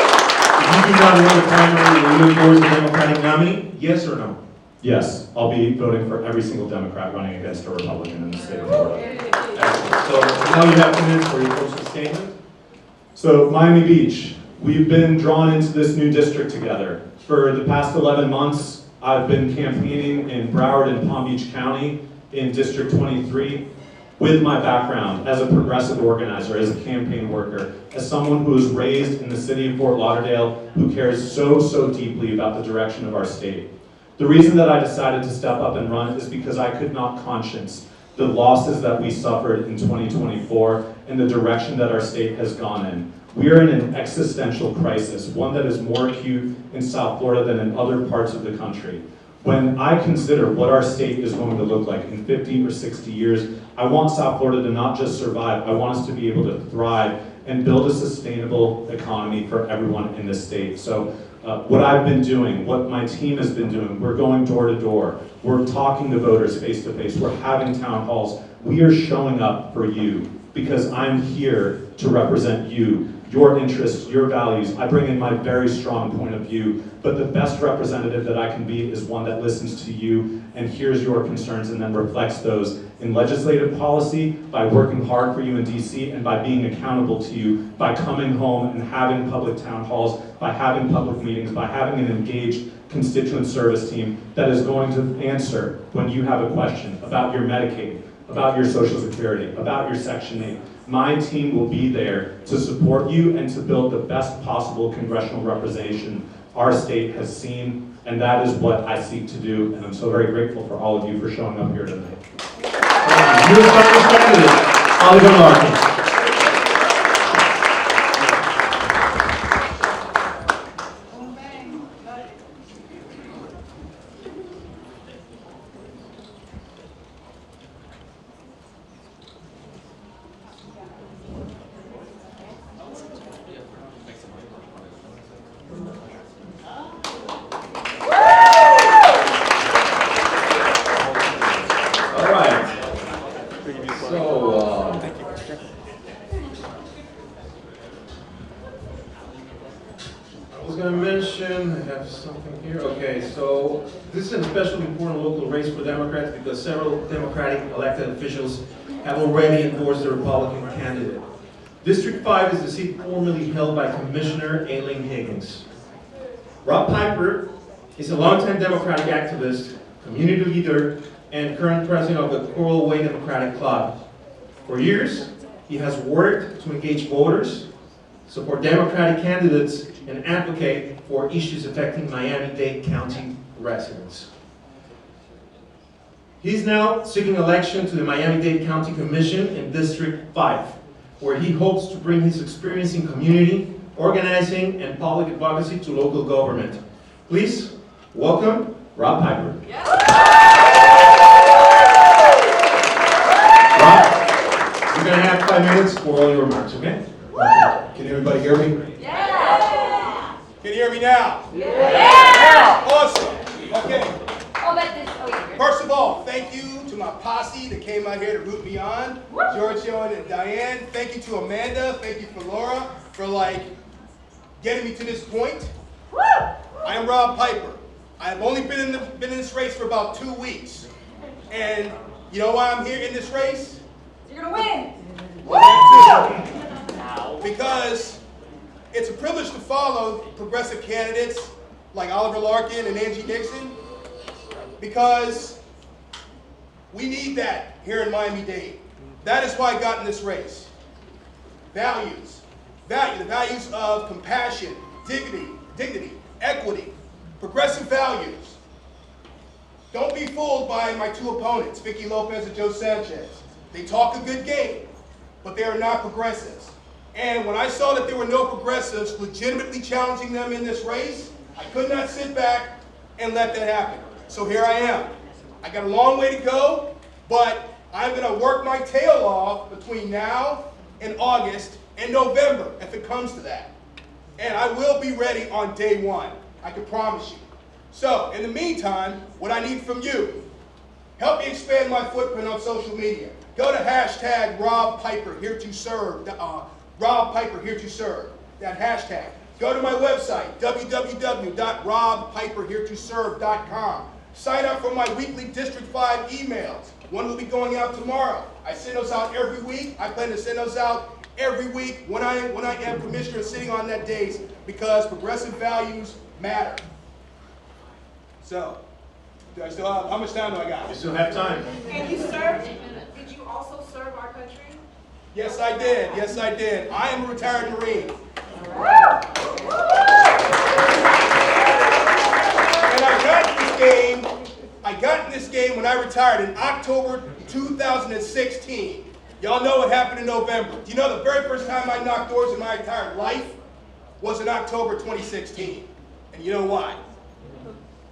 If you do not win the primary, will you endorse the Democratic nominee? Yes or no?
Yes, I'll be voting for every single Democrat running against a Republican in the state of Florida.
Excellent. So now you have 2 minutes for your closing statement.
So Miami Beach, we've been drawn into this new district together. For the past 11 months, I've been campaigning in Broward and Palm Beach County in District 23 with my background as a progressive organizer, as a campaign worker, as someone who was raised in the city of Fort Lauderdale, who cares so deeply about the direction of our state. The reason that I decided to step up and run is because I could not conscience the losses that we suffered in 2024 and the direction that our state has gone in. We are in an existential crisis, one that is more acute in South Florida than in other parts of the country. When I consider what our state is going to look like in 50 or 60 years, I want South Florida to not just survive, I want us to be able to thrive and build a sustainable economy for everyone in this state. So what I've been doing, what my team has been doing, we're going door to door, we're talking to voters face to face, we're having town halls, we are showing up for you because I'm here to represent you, your interests, your values. I bring in my very strong point of view, but the best representative that I can be is one that listens to you and hears your concerns and then reflects those in legislative policy, by working hard for you in DC, and by being accountable to you, by coming home and having public town halls, by having public meetings, by having an engaged constituent service team that is going to answer when you have a question about your Medicaid, about your Social Security, about your Section 8. My team will be there to support you and to build the best possible congressional representation our state has seen, and that is what I seek to do, and I'm so very grateful for all of you for showing up here tonight.
U.S. Congress candidate, Oliver Larkin. Because several Democratic elected officials have already endorsed the Republican candidate. District 5 is the seat formerly held by Commissioner Aileen Higgins. Rob Piper is a longtime Democratic activist, community leader, and current president of the Coral Way Democratic Club. For years, he has worked to engage voters, support Democratic candidates, and advocate for issues affecting Miami-Dade County residents. He's now seeking election to the Miami-Dade County Commission in District 5, where he hopes to bring his experience in community, organizing, and public advocacy to local government. Please welcome Rob Piper.
Yeah.
Rob, you're going to have 5 minutes for all your remarks, okay?
Can everybody hear me?
Yeah.
Can you hear me now?
Yeah.
Awesome. Okay.
Oh, but this. Oh, yeah.
First of all, thank you to my posse that came out here to root me on. Giorgio and Diane. Thank you to Amanda. Thank you for Laura for getting me to this point. I am Rob Piper. I've only been in this race for about 2 weeks. And you know why I'm here in this race?
You're gonna win.
Because it's a privilege to follow progressive candidates like Oliver Larkin and Angie Nixon, because we need that here in Miami-Dade. That is why I got in this race. Values. The values of compassion, dignity, equity, progressive values. Don't be fooled by my two opponents, Vicky Lopez and Joe Sanchez. They talk a good game, but they are not progressives. And when I saw that there were no progressives legitimately challenging them in this race, I could not sit back and let that happen. So here I am. I got a long way to go, but I'm going to work my tail off between now and August and November, if it comes to that. And I will be ready on day one. I can promise you. So, in the meantime, what I need from you, help me expand my footprint on social media. Go to hashtag Rob Piper here to serve. Rob Piper here to serve. That hashtag. Go to my website, www.robpiperheretoserve.com. Sign up for my weekly District 5 emails. One will be going out tomorrow. I send those out every week. I plan to send those out every week when I am commissioner sitting on that days, because progressive values matter. So, Do I still have, how much time do I got?
You still have time.
And you served, did you also serve our country?
Yes, I did. Yes, I did. I am a retired Marine. And I got in this game when I retired in October 2016. Y'all know what happened in November. Do you know the very first time I knocked doors in my entire life was in October 2016? And you know why?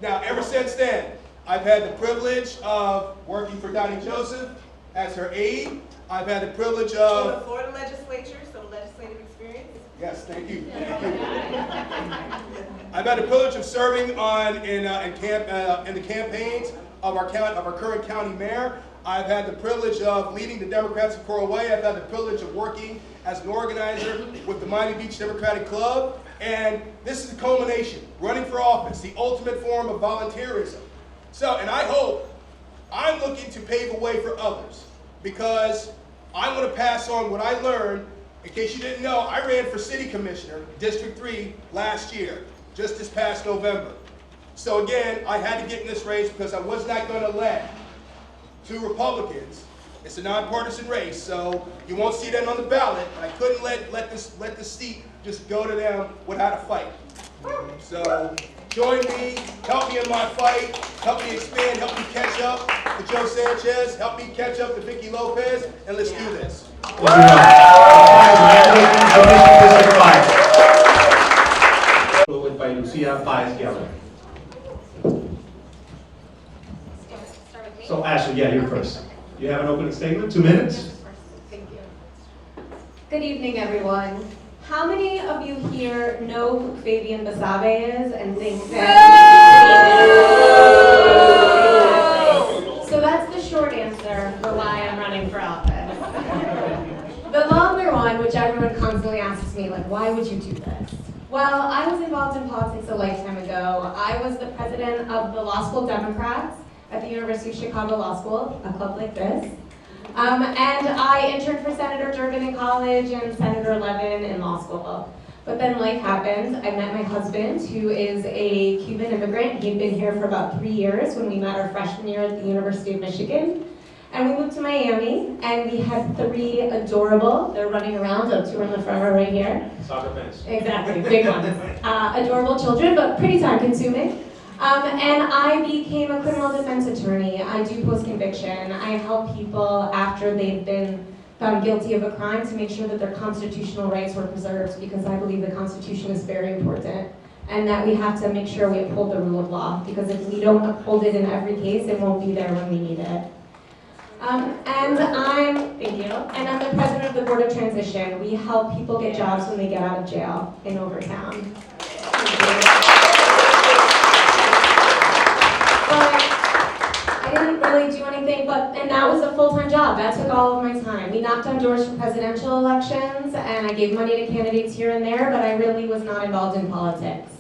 Now, ever since then, I've had the privilege of working for Donnie Joseph as her aide. I've had the privilege
In
of...
the Florida legislature, so legislative experience.
Yes, thank you. I've had the privilege of serving in the campaigns of our current county mayor. I've had the privilege of leading the Democrats of Coral Way. I've had the privilege of working as an organizer with the Miami Beach Democratic Club. And this is the culmination, running for office, the ultimate form of volunteerism. So, and I'm looking to pave a way for others, because I want to pass on what I learned. In case you didn't know, I ran for city commissioner, District 3, last year, just this past November. So again, I had to get in this race because I was not going to let two Republicans, it's a nonpartisan race, so you won't see that on the ballot. I couldn't let this seat just go to them without a fight. So join me, help me in my fight, help me expand, help me catch up to Joe Sanchez, help me catch up to Vicky Lopez, and let's do this.
By Lucia Baez-Geller. So Ashley, yeah, you're first. You have an opening statement, 2 minutes.
Thank you. Good evening, everyone. How many of you here know who Fabian Basabe is and think that? So that's the short answer for why I'm running for office. The longer one, which everyone constantly asks me, like, why would you do this? Well, I was involved in politics a lifetime ago. I was the president of the Law School Democrats at the University of Chicago Law School, a club like this. And I interned for Senator Durbin in college and Senator Levin in law school. But then life happened. I met my husband, who is a Cuban immigrant. He'd been here for about 3 years when we met our freshman year at the University of Michigan. And we moved to Miami, and we had 3 adorable, they're running around, 2 in the front row right here.
Soccer fans.
Exactly, big ones. Adorable children, but pretty time consuming. And I became a criminal defense attorney. I do post-conviction. I help people after they've been found guilty of a crime to make sure that their constitutional rights were preserved, because I believe the Constitution is very important, and that we have to make sure we uphold the rule of law, because if we don't uphold it in every case, it won't be there when we need it. Thank you. And I'm the president of the Board of Transition. We help people get jobs when they get out of jail in Overtown. I didn't really do anything, and that was a full-time job. That took all of my time. We knocked on doors for presidential elections, and I gave money to candidates here and there, but I really was not involved in politics.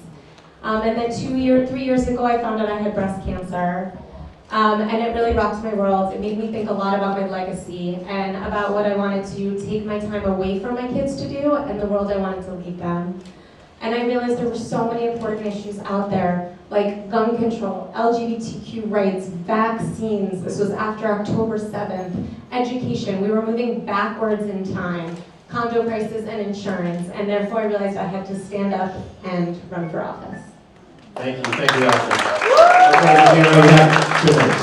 And then 3 years ago, I found out I had breast cancer. And it really rocked my world. It made me think a lot about my legacy and about what I wanted to take my time away from my kids to do and the world I wanted to leave them. And I realized there were so many important issues out there, like gun control, LGBTQ rights, vaccines. This was after October 7th. Education. We were moving backwards in time. Condo prices and insurance. And therefore I realized I had to stand up and run for office.
Thank you, Ashley. Okay, you have 2 minutes.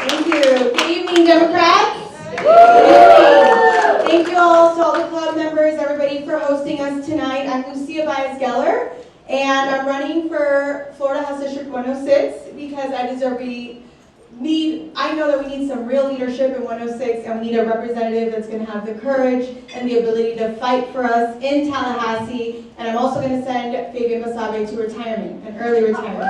Thank you. Good evening, Democrats. Thank you all to all the club members, everybody for hosting us tonight. I'm Lucia Baez-Geller, and I'm running for Florida House District 106 because I know that we need some real leadership in 106, and we need a representative that's going to have the courage and the ability to fight for us in Tallahassee. And I'm also going to send Fabian Basabe to retirement, an early retirement.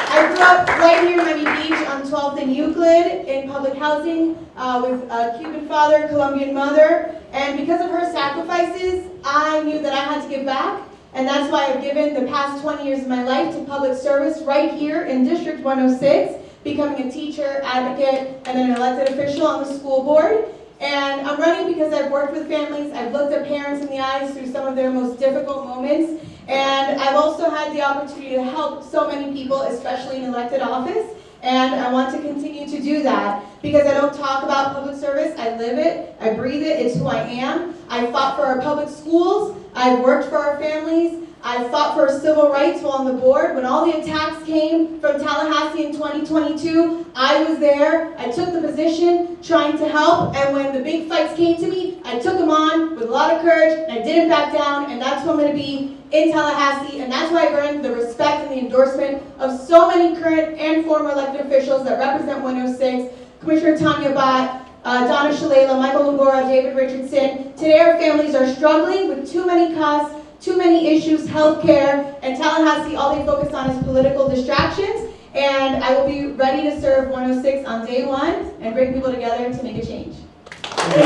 I grew up right here in Miami Beach on 12th and Euclid in public housing with a Cuban father, Colombian mother. And because of her sacrifices, I knew that I had to give back. And that's why I've given the past 20 years of my life to public service right here in District 106, becoming a teacher, advocate, and then an elected official on the school board. And I'm running because I've worked with families, I've looked at parents in the eyes through some of their most difficult moments, And I've also had the opportunity to help so many people, especially in elected office. And I want to continue to do that because I don't talk about public service. I live it, I breathe it, it's who I am. I fought for our public schools, I've worked for our families, I fought for civil rights while on the board. When all the attacks came from Tallahassee in 2022, I was there, I took the position trying to help, and when the big fights came to me, I took them on with a lot of courage, and I didn't back down, and that's who I'm going to be in Tallahassee, and that's why I've earned the respect and the endorsement of so many current and former elected officials that represent 106, Commissioner Tanya Bott, Donna Shalala, Michael Lugora, David Richardson. Today our families are struggling with too many costs, too many issues, healthcare, and Tallahassee, all they focus on is political distractions, and I will be ready to serve 106 on day one and bring people together to make a change.
Thank you,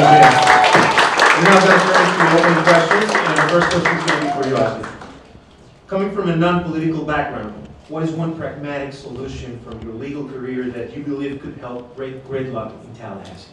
We're now going to turn to open questions, and our first question is going to be for you, Ashley. Coming from a non-political background, what is one pragmatic solution from your legal career that you believe could help gridlock in Tallahassee?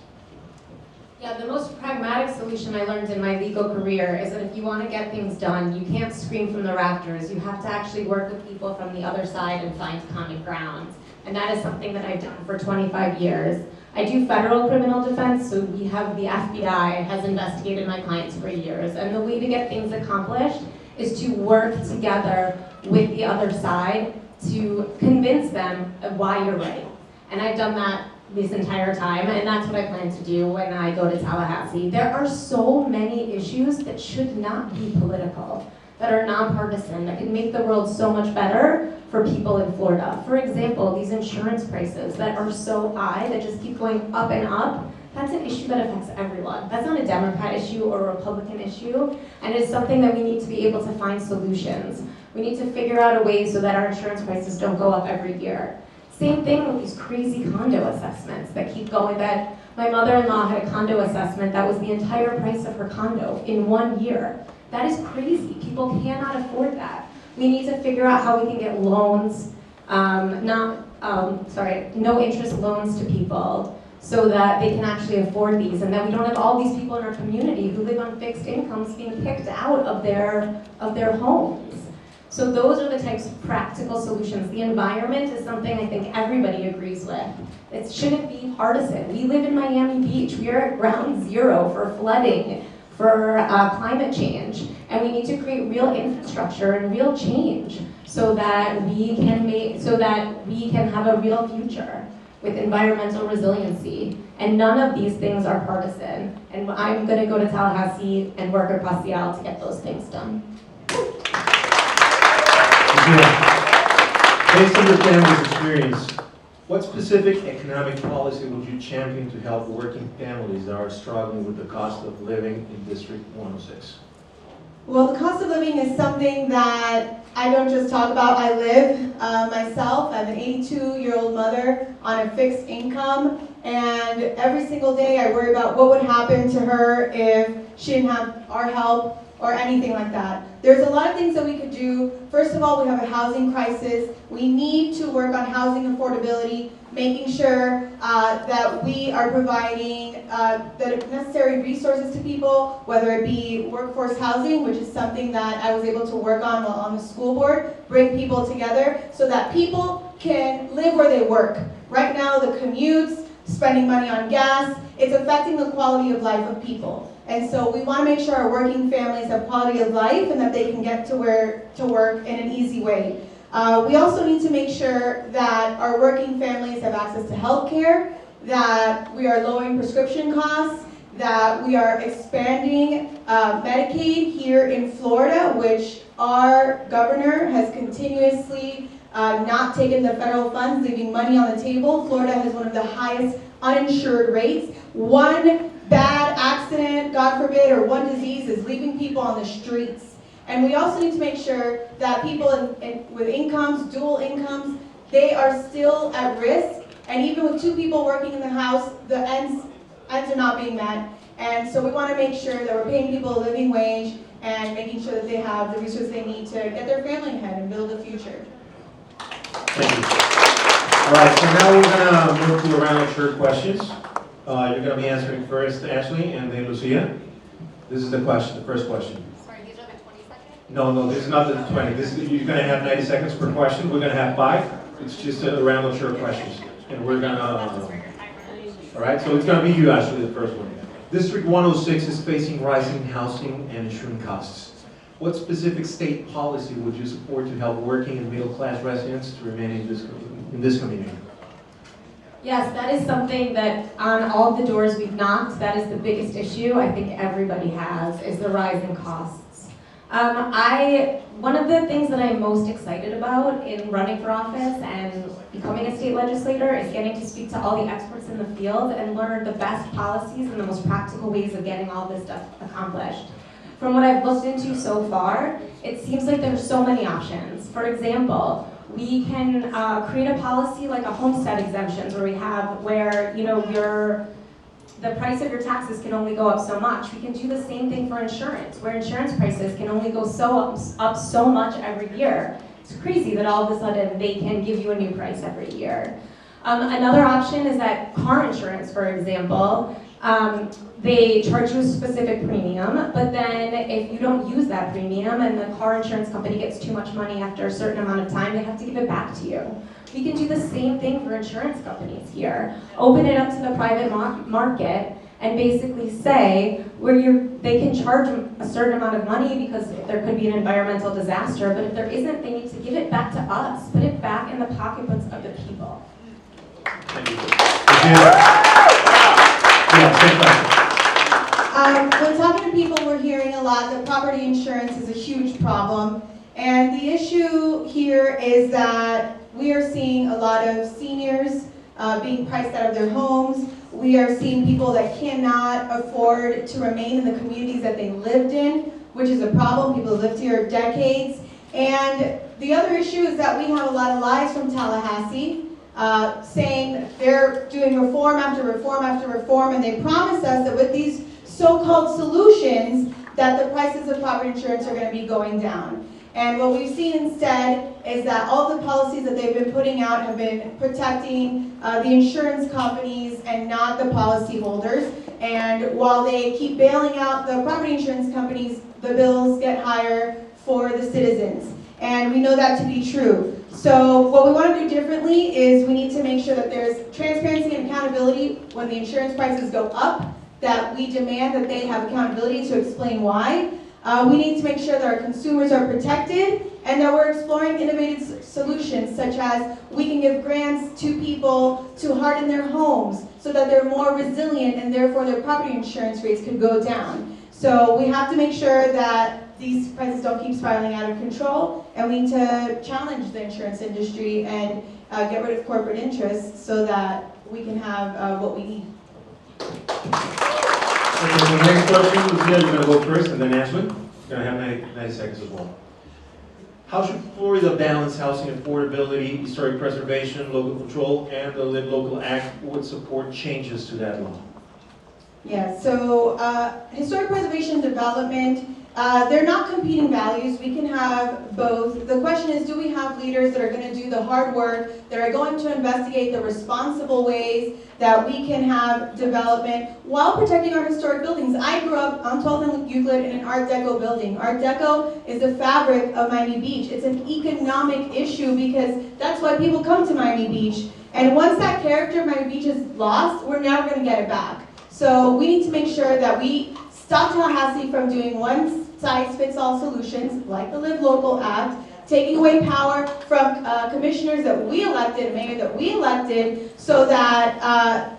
Yeah, the most pragmatic solution I learned in my legal career is that if you want to get things done, you can't scream from the rafters. You have to actually work with people from the other side and find common ground. And that is something that I've done for 25 years. I do federal criminal defense, so we have the FBI has investigated my clients for years. And the way to get things accomplished is to work together with the other side to convince them of why you're right. And I've done that this entire time, and that's what I plan to do when I go to Tallahassee. There are so many issues that should not be political, that are nonpartisan, that can make the world so much better for people in Florida. For example, these insurance prices that are so high, that just keep going up and up, that's an issue that affects everyone. That's not a Democrat issue or a Republican issue, and it's something that we need to be able to find solutions. We need to figure out a way so that our insurance prices don't go up every year. Same thing with these crazy condo assessments that keep going. That my mother-in-law had a condo assessment that was the entire price of her condo in 1 year. That is crazy. People cannot afford that. We need to figure out how we can get loans, no interest loans to people so that they can actually afford these, and that we don't have all these people in our community who live on fixed incomes being kicked out of their homes. So those are the types of practical solutions. The environment is something I think everybody agrees with. It shouldn't be partisan. We live in Miami Beach. We are at ground zero for flooding, for climate change, and we need to create real infrastructure and real change so that we can have a real future with environmental resiliency. And none of these things are partisan. And I'm going to go to Tallahassee and work across the aisle to get those things done.
Based on your family's experience, what specific economic policy would you champion to help working families that are struggling with the cost of living in District 106?
Well, the cost of living is something that I don't just talk about, I live myself. I'm an 82-year-old mother on a fixed income, and every single day I worry about what would happen to her if she didn't have our help or anything like that. There's a lot of things that we could do. First of all, we have a housing crisis. We need to work on housing affordability, making sure that we are providing the necessary resources to people, whether it be workforce housing, which is something that I was able to work on while on the school board, bring people together so that people can live where they work. Right now, the commutes, spending money on gas, it's affecting the quality of life of people. And so we want to make sure our working families have quality of life and that they can get to work in an easy way. We also need to make sure that our working families have access to health care, that we are lowering prescription costs, that we are expanding Medicaid here in Florida, which our governor has continuously not taken the federal funds, leaving money on the table. Florida has one of the highest uninsured rates. One bad accident, God forbid, or one disease is leaving people on the streets. And we also need to make sure that people with incomes, dual incomes, they are still at risk. And even with two people working in the house, the ends are not being met. And so we want to make sure that we're paying people a living wage and making sure that they have the resources they need to get their family ahead and build a future.
Thank you. All right, so now we're going to move to a round of short questions. You're going to be answering first, Ashley, and then Lucia. This is the question, the first question.
Sorry, these are the 20 seconds?
No, this is not the 20. You're going to have 90 seconds per question. We're going to have 5. It's just a round of short questions. And we're going to, all right, so it's going to be you actually, the first one. District 106 is facing rising housing and insurance costs. What specific state policy would you support to help working and middle-class residents to remain in this community?
Yes, that is something that on all the doors we've knocked, that is the biggest issue I think everybody has, is the rising costs. One of the things that I'm most excited about in running for office and becoming a state legislator is getting to speak to all the experts in the field and learn the best policies and the most practical ways of getting all this stuff accomplished. From what I've looked into so far, it seems like there's so many options. For example, we can create a policy like a homestead exemptions where the price of your taxes can only go up so much. We can do the same thing for insurance, where insurance prices can only go up so much every year. It's crazy that all of a sudden they can give you a new price every year. Another option is that car insurance, for example, they charge you a specific premium, but then if you don't use that premium and the car insurance company gets too much money after a certain amount of time, they have to give it back to you. We can do the same thing for insurance companies here. Open it up to the private market and basically say they can charge a certain amount of money because there could be an environmental disaster, but if there isn't, they need to give it back to us. Put it back in the pocketbooks of the people.
Thank you. Yeah, same question.
When talking to people, we're hearing a lot that property insurance is a huge problem. And the issue here is that we are seeing a lot of seniors being priced out of their homes. We are seeing people that cannot afford to remain in the communities that they lived in, which is a problem. People have lived here decades. And the other issue is that we have a lot of lies from Tallahassee saying they're doing reform after reform after reform, and they promise us that with these so-called solutions that the prices of property insurance are going to be going down. And what we've seen instead is that all the policies that they've been putting out have been protecting the insurance companies and not the policyholders. And while they keep bailing out the property insurance companies, the bills get higher for the citizens. And we know that to be true. So what we want to do differently is we need to make sure that there's transparency and accountability when the insurance prices go up, that we demand that they have accountability to explain why. We need to make sure that our consumers are protected and that we're exploring innovative solutions such as we can give grants to people to harden their homes so that they're more resilient and therefore their property insurance rates could go down. So we have to make sure that these prices don't keep spiraling out of control, and we need to challenge the insurance industry and get rid of corporate interests so that we can have what we need.
Okay, so the next question, Lucia, you're going to go first, and then Ashley. You're going to have 90 seconds as well. How should Florida balance housing affordability, historic preservation, local control, and the Live Local Act would support changes to that law?
Yeah, so historic preservation and development, they're not competing values. We can have both. The question is, do we have leaders that are going to do the hard work, that are going to investigate the responsible ways that we can have development while protecting our historic buildings? I grew up on 12th and Euclid in an Art Deco building. Art Deco is the fabric of Miami Beach. It's an economic issue because that's why people come to Miami Beach. And once that character of Miami Beach is lost, we're never going to get it back. So we need to make sure that we stop Tallahassee from doing one-size-fits-all solutions like the Live Local Act, taking away power from commissioners that we elected, mayor that we elected, so that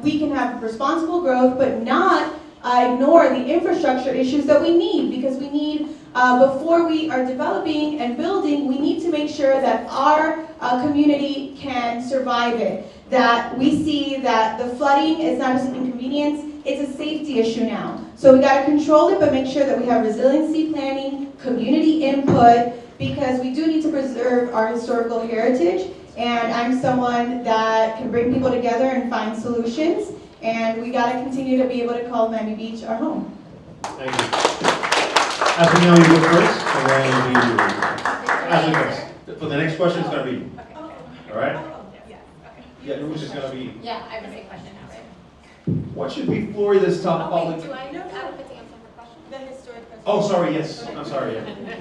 we can have responsible growth, but not ignore the infrastructure issues that we need, because we need, before we are developing and building, we need to make sure that our community can survive it. That we see that the flooding is not just an inconvenience, it's a safety issue now. So we got to control it, but make sure that we have resiliency planning, community input, because we do need to preserve our historical heritage. And I'm someone that can bring people together and find solutions. And we got to continue to be able to call Miami Beach our home.
Thank you. Ashley, now you go first, and then you Ashley first. For the next question, it's going to be you. All right? Yeah, which is going to be.
Yeah, I have the same question now, right?
What should be Florida's top public?
Do I know how to answer her question?
The historic
Oh, sorry, yes, I'm sorry, yeah.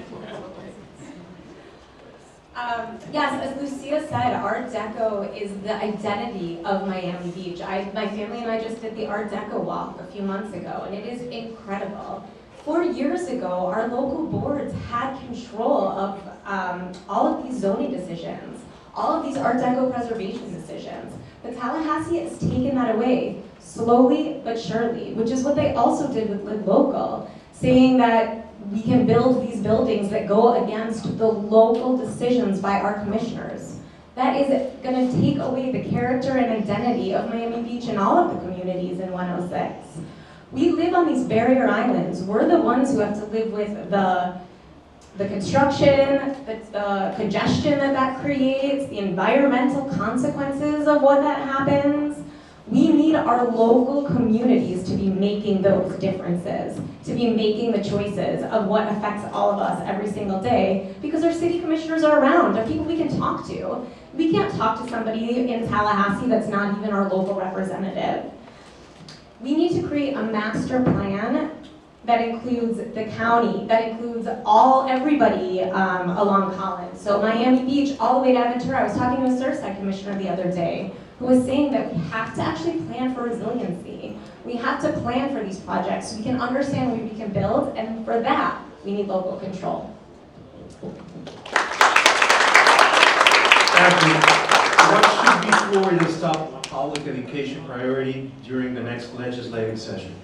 Yes, as Lucia said, Art Deco is the identity of Miami Beach. My family and I just did the Art Deco walk a few months ago, and it is incredible. 4 years ago, our local boards had control of all of these zoning decisions, all of these Art Deco preservation decisions. But Tallahassee has taken that away, slowly but surely, which is what they also did with Live Local, saying that we can build these buildings that go against the local decisions by our commissioners. That is going to take away the character and identity of Miami Beach and all of the communities in 106. We live on these barrier islands. We're the ones who have to live with the construction, the congestion that creates, the environmental consequences of what that happens. We need our local communities to be making those differences, to be making the choices of what affects all of us every single day, because our city commissioners are around, they're people we can talk to. We can't talk to somebody in Tallahassee that's not even our local representative. We need to create a master plan that includes the county, that includes everybody along Collins. So Miami Beach, all the way to Aventura. I was talking to a Surfside commissioner the other day who was saying that we have to actually plan for resiliency. We have to plan for these projects so we can understand what we can build, and for that, we need local control.
Thank you. What should be Florida's top public education priority during the next legislative session?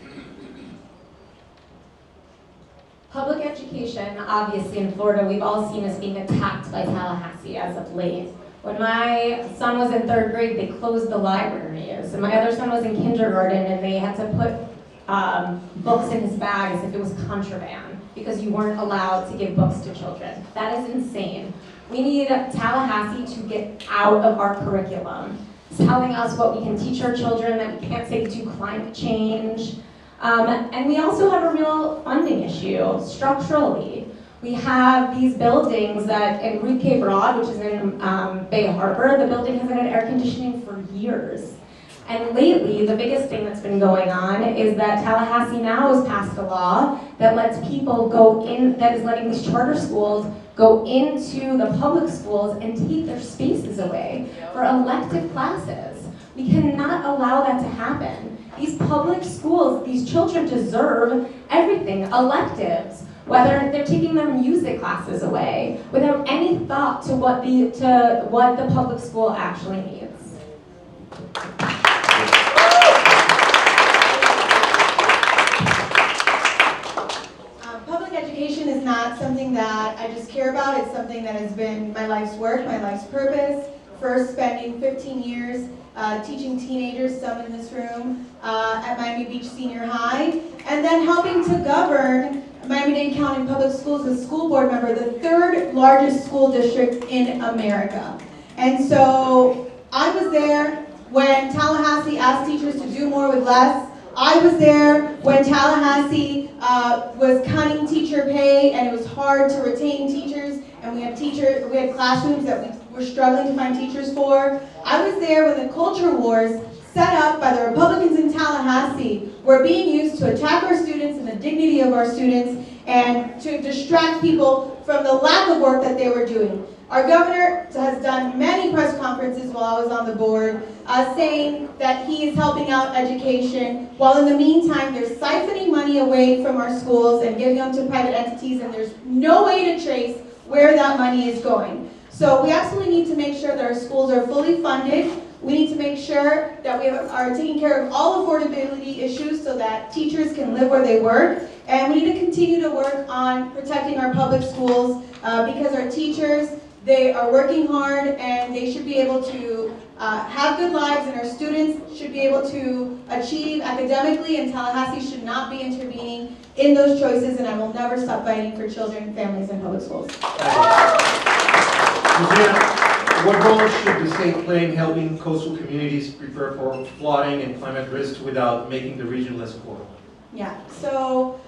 Public education, obviously in Florida, we've all seen as being attacked by Tallahassee as of late. When my son was in 3rd grade, they closed the libraries. And my other son was in kindergarten, and they had to put books in his bag as if it was contraband because you weren't allowed to give books to children. That is insane. We need Tallahassee to get out of our curriculum. It's telling us what we can teach our children, that we can't say to climate change. And we also have a real funding issue, structurally. We have these buildings that in Ruth K. Broad, which is in Bay Harbor, the building hasn't had air conditioning for years. And lately, the biggest thing that's been going on is that Tallahassee now has passed a law that lets people go in, that is letting these charter schools go into the public schools and take their spaces away for elective classes. We cannot allow that to happen. These public schools, these children deserve everything, electives, whether they're taking their music classes away, without any thought to what the public school actually needs.
Public education is not something that I just care about. It's something that has been my life's work, my life's purpose. First spending 15 years teaching teenagers, some in this room, at Miami Beach Senior High, and then helping to govern Miami-Dade County Public Schools as school board member, the 3rd largest school district in America. And so I was there when Tallahassee asked teachers to do more with less. I was there when Tallahassee was cutting teacher pay, and it was hard to retain teachers, and we had classrooms that we were struggling to find teachers for. I was there when the culture wars set up by the Republicans in Tallahassee were being used to attack our students and the dignity of our students and to distract people from the lack of work that they were doing. Our governor has done many press conferences while I was on the board saying that he is helping out education, while in the meantime they're siphoning money away from our schools and giving them to private entities, and there's no way to trace where that money is going. So we absolutely need to make sure that our schools are fully funded. We need to make sure that we are taking care of all affordability issues so that teachers can live where they work. And we need to continue to work on protecting our public schools because our teachers, they are working hard and they should be able to have good lives, and our students should be able to achieve academically, and Tallahassee should not be intervening in those choices, and I will never stop fighting for children, families, and public schools.
What role should the state play in helping coastal communities prepare for flooding and climate risks without making the region less poor?
Yeah, so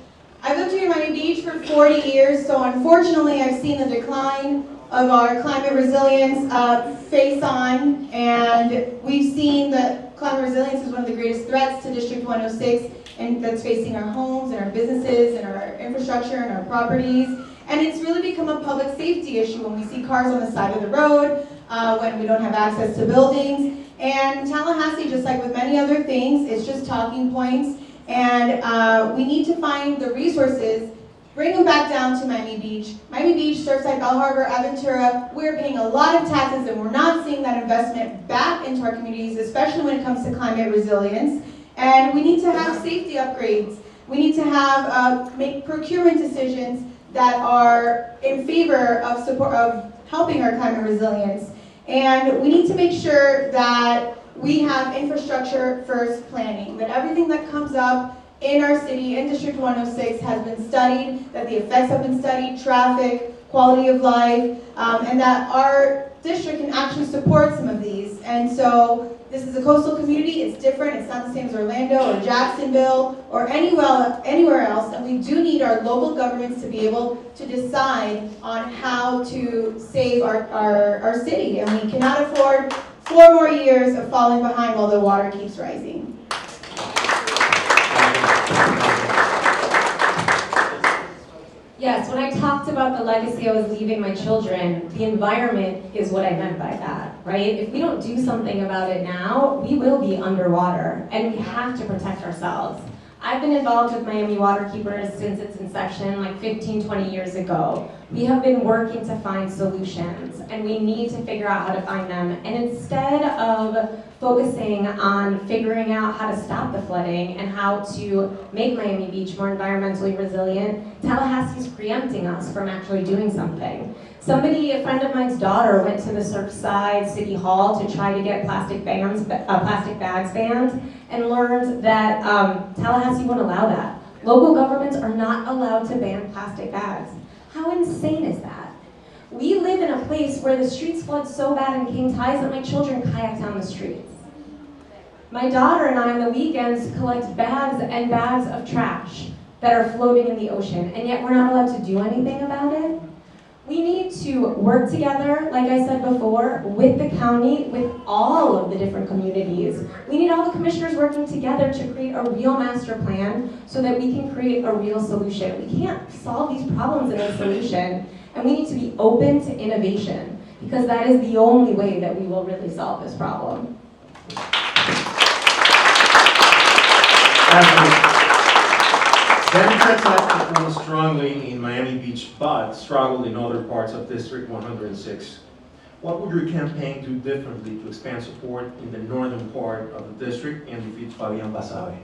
I've lived here in Miami Beach for 40 years, so unfortunately I've seen the decline of our climate resilience face on, and we've seen the climate resilience is one of the greatest threats to District 106, and that's facing our homes and our businesses and our infrastructure and our properties. And it's really become a public safety issue when we see cars on the side of the road, when we don't have access to buildings. And Tallahassee, just like with many other things, it's just talking points. And we need to find the resources, bring them back down to Miami Beach. Miami Beach, Surfside, Bell Harbor, Aventura, we're paying a lot of taxes and we're not seeing that investment back into our communities, especially when it comes to climate resilience. And we need to have safety upgrades. We need to have make procurement decisions that are in favor of support of helping our climate resilience. And we need to make sure that we have infrastructure first planning, that everything that comes up in our city, in District 106, has been studied, that the effects have been studied, traffic, quality of life, and that our district can actually support some of these. And so this is a coastal community, it's different, it's not the same as Orlando or Jacksonville or anywhere else, and we do need our local governments to be able to decide on how to save our city, and we cannot afford 4 more years of falling behind while the water keeps rising.
Yes, when I talked about the legacy I was leaving my children, the environment is what I meant by that, right? If we don't do something about it now, we will be underwater, and we have to protect ourselves. I've been involved with Miami Waterkeepers since its inception, like 15, 20 years ago. We have been working to find solutions, and we need to figure out how to find them. And instead of focusing on figuring out how to stop the flooding and how to make Miami Beach more environmentally resilient, Tallahassee's preempting us from actually doing something. A friend of mine's daughter went to the Surfside City Hall to try to get plastic bags banned, and learned that Tallahassee won't allow that. Local governments are not allowed to ban plastic bags. How insane is that? We live in a place where the streets flood so bad in king tides that my children kayak down the streets. My daughter and I on the weekends collect bags and bags of trash that are floating in the ocean, and yet we're not allowed to do anything about it. We need to work together, like I said before, with the county, with all of the different communities. We need all the commissioners working together to create a real master plan so that we can create a real solution. We can't solve these problems in isolation, and we need to be open to innovation, because that is the only way that we will really solve this problem.
Democrats have performed strongly in Miami Beach, but struggled in other parts of District 106. What would your campaign do differently to expand support in the northern part of the district and defeat Fabian Basabe?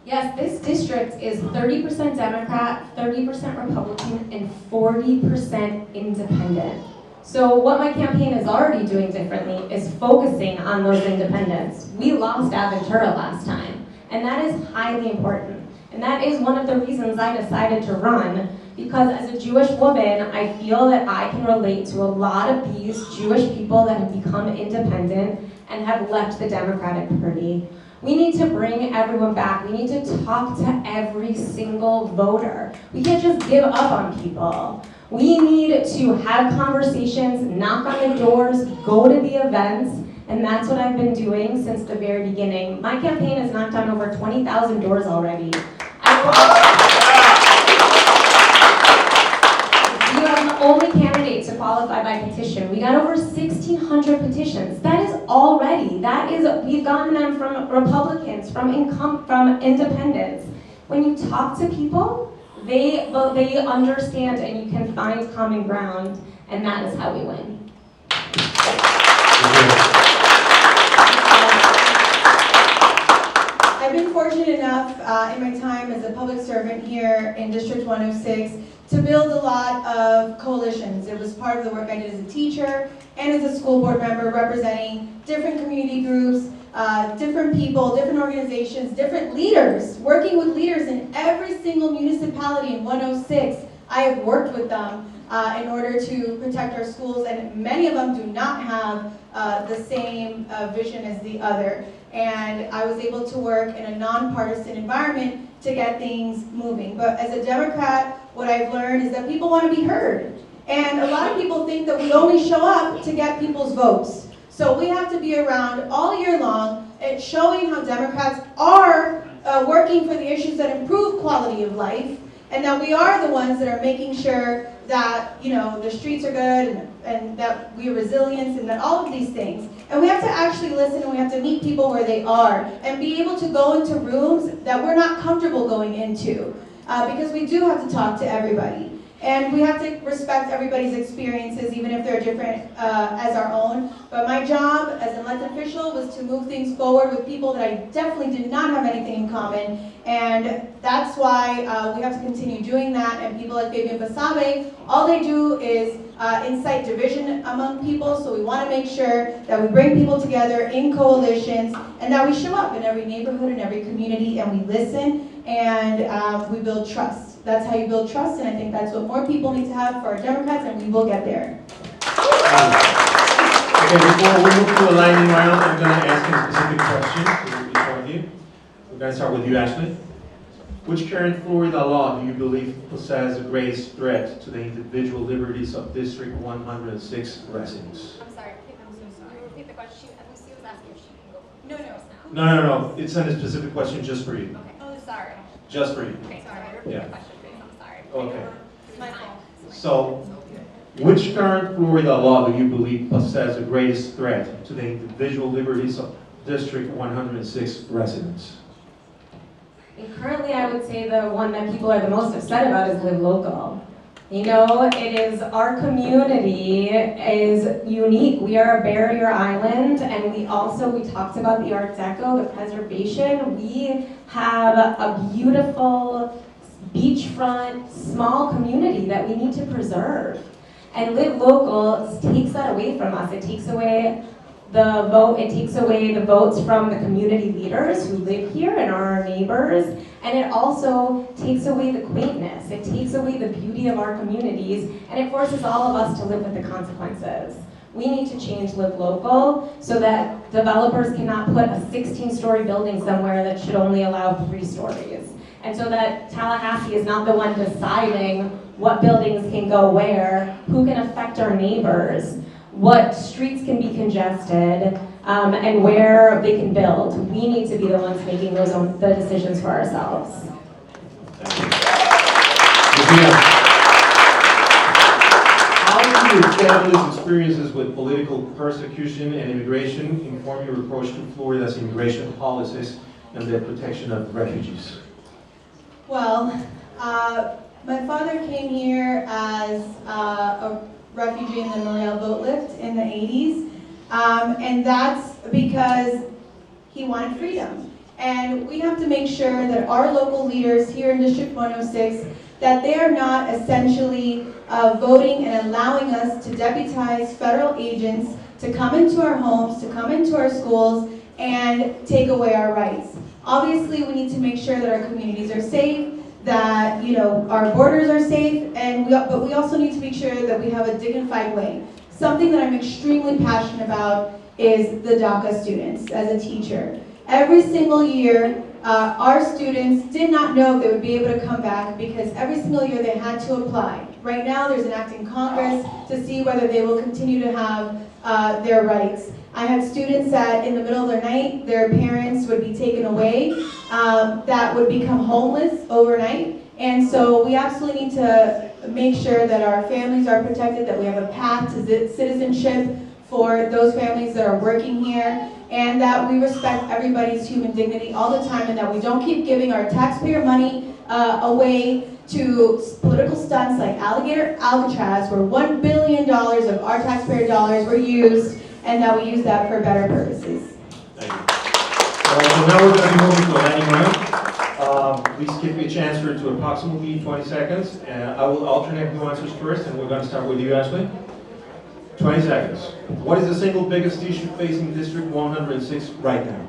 Yes, this district is 30% Democrat, 30% Republican, and 40% independent. So what my campaign is already doing differently is focusing on those independents. We lost Aventura last time, and that is highly important. And that is one of the reasons I decided to run, because as a Jewish woman, I feel that I can relate to a lot of these Jewish people that have become independent and have left the Democratic Party. We need to bring everyone back. We need to talk to every single voter. We can't just give up on people. We need to have conversations, knock on the doors, go to the events, and that's what I've been doing since the very beginning. My campaign has knocked on over 20,000 doors already. We are the only candidate to qualify by petition. We got over 1,600 petitions. That is already, we've gotten them from Republicans, from independents. When you talk to people, they understand, and you can find common ground, and that is how we win.
I've been fortunate enough in my time as a public servant here in District 106 to build a lot of coalitions. It was part of the work I did as a teacher and as a school board member, representing different community groups, different people, different organizations, different leaders, working with leaders in every single municipality in 106. I have worked with them in order to protect our schools, and many of them do not have the same vision as the other. And I was able to work in a nonpartisan environment to get things moving. But as a Democrat, what I've learned is that people want to be heard. And a lot of people think that we only show up to get people's votes. So we have to be around all year long and showing how Democrats are working for the issues that improve quality of life, and that we are the ones that are making sure that, you know, the streets are good and that we are resilient and that all of these things. And we have to actually listen, and we have to meet people where they are and be able to go into rooms that we're not comfortable going into, because we do have to talk to everybody. And we have to respect everybody's experiences, even if they're different as our own. But my job as an elected official was to move things forward with people that I definitely did not have anything in common. And that's why we have to continue doing that. And people like Fabian Basabe, all they do is incite division among people. So we want to make sure that we bring people together in coalitions and that we show up in every neighborhood and every community, and we listen and we build trust. That's how you build trust, and I think that's what more people need to have for our Democrats, and we will get there.
Okay, before we move to a lightning round, I'm going to ask a specific question to each one of you. We're going to start with you, Ashley. Which current Florida law do you believe poses the greatest threat to the individual liberties of District 106 residents?
I'm sorry. I'm so sorry. Repeat the question. Lucy was asking if she can go. No.
No. It's not a specific question just for you.
Okay. Oh, sorry.
Just for you.
Okay, sorry. Repeat
Yeah.
the question, please. I'm sorry.
Okay.
It's my fault.
So, which current Florida law do you believe poses the greatest threat to the individual liberties of District 106 residents?
And currently, I would say the one that people are the most upset about is Live Local. You know, it is, our community is unique. We are a barrier island, and we talked about the Art Deco, the preservation. We have a beautiful beachfront, small community that we need to preserve. And Live Local takes that away from us. It takes away the vote, it takes away the votes from the community leaders who live here and are our neighbors, and it also takes away the quaintness. It takes away the beauty of our communities, and it forces all of us to live with the consequences. We need to change Live Local so that developers cannot put a 16-story building somewhere that should only allow 3 stories. And so that Tallahassee is not the one deciding what buildings can go where, who can affect our neighbors, what streets can be congested, and where they can build. We need to be the ones making the decisions for ourselves.
How do your family's experiences with political persecution and immigration inform your approach to Florida's immigration policies and the protection of refugees?
Well, my father came here as a refugee in the L'Oreal boat lift in the 80s, and that's because he wanted freedom. And we have to make sure that our local leaders here in District 106, that they are not essentially voting and allowing us to deputize federal agents to come into our homes, to come into our schools, and take away our rights. Obviously, we need to make sure that our communities are safe, that, you know, our borders are safe, but we also need to make sure that we have a dignified way. Something that I'm extremely passionate about is the DACA students as a teacher. Every single year, our students did not know if they would be able to come back because every single year they had to apply. Right now, there's an act in Congress to see whether they will continue to have their rights. I had students that in the middle of the night, their parents would be taken away, that would become homeless overnight. And so we absolutely need to make sure that our families are protected, that we have a path to citizenship for those families that are working here, and that we respect everybody's human dignity all the time, and that we don't keep giving our taxpayer money away to political stunts like Alligator Alcatraz, where $1 billion of our taxpayer dollars were used, and that we use that for better purposes.
Thank you. So now we're going to be moving to a lightning round. Please give me a chance for to approximately 20 seconds. I will alternate who answers first, and we're going to start with you, Ashley. 20 seconds. What is the single biggest issue facing District 106 right now?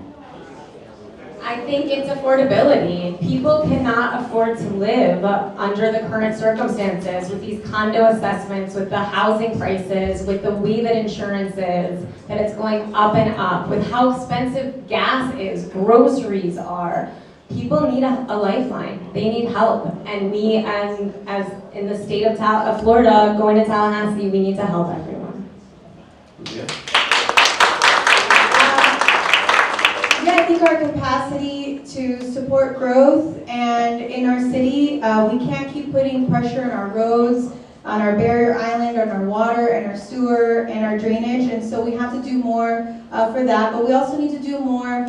I think it's affordability. People cannot afford to live under the current circumstances with these condo assessments, with the housing prices, with the way that insurance is, that it's going up and up, with how expensive gas is, groceries are. People need a lifeline. They need help. And we, as in the state of Florida, going to Tallahassee, we need to help everyone.
Yeah.
I think our capacity to support growth and in our city, we can't keep putting pressure on our roads, on our barrier island, on our water and our sewer and our drainage, and so we have to do more for that. But we also need to do more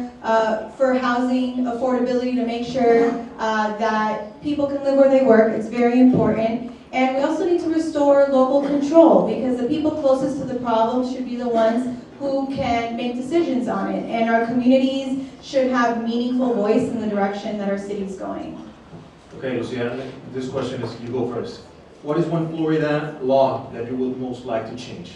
for housing affordability to make sure that people can live where they work. It's very important. And we also need to restore local control, because the people closest to the problem should be the ones who can make decisions on it. And our communities should have meaningful voice in the direction that our city's going.
Okay, Luciana, this question is, you go first. What is one Florida law that you would most like to change?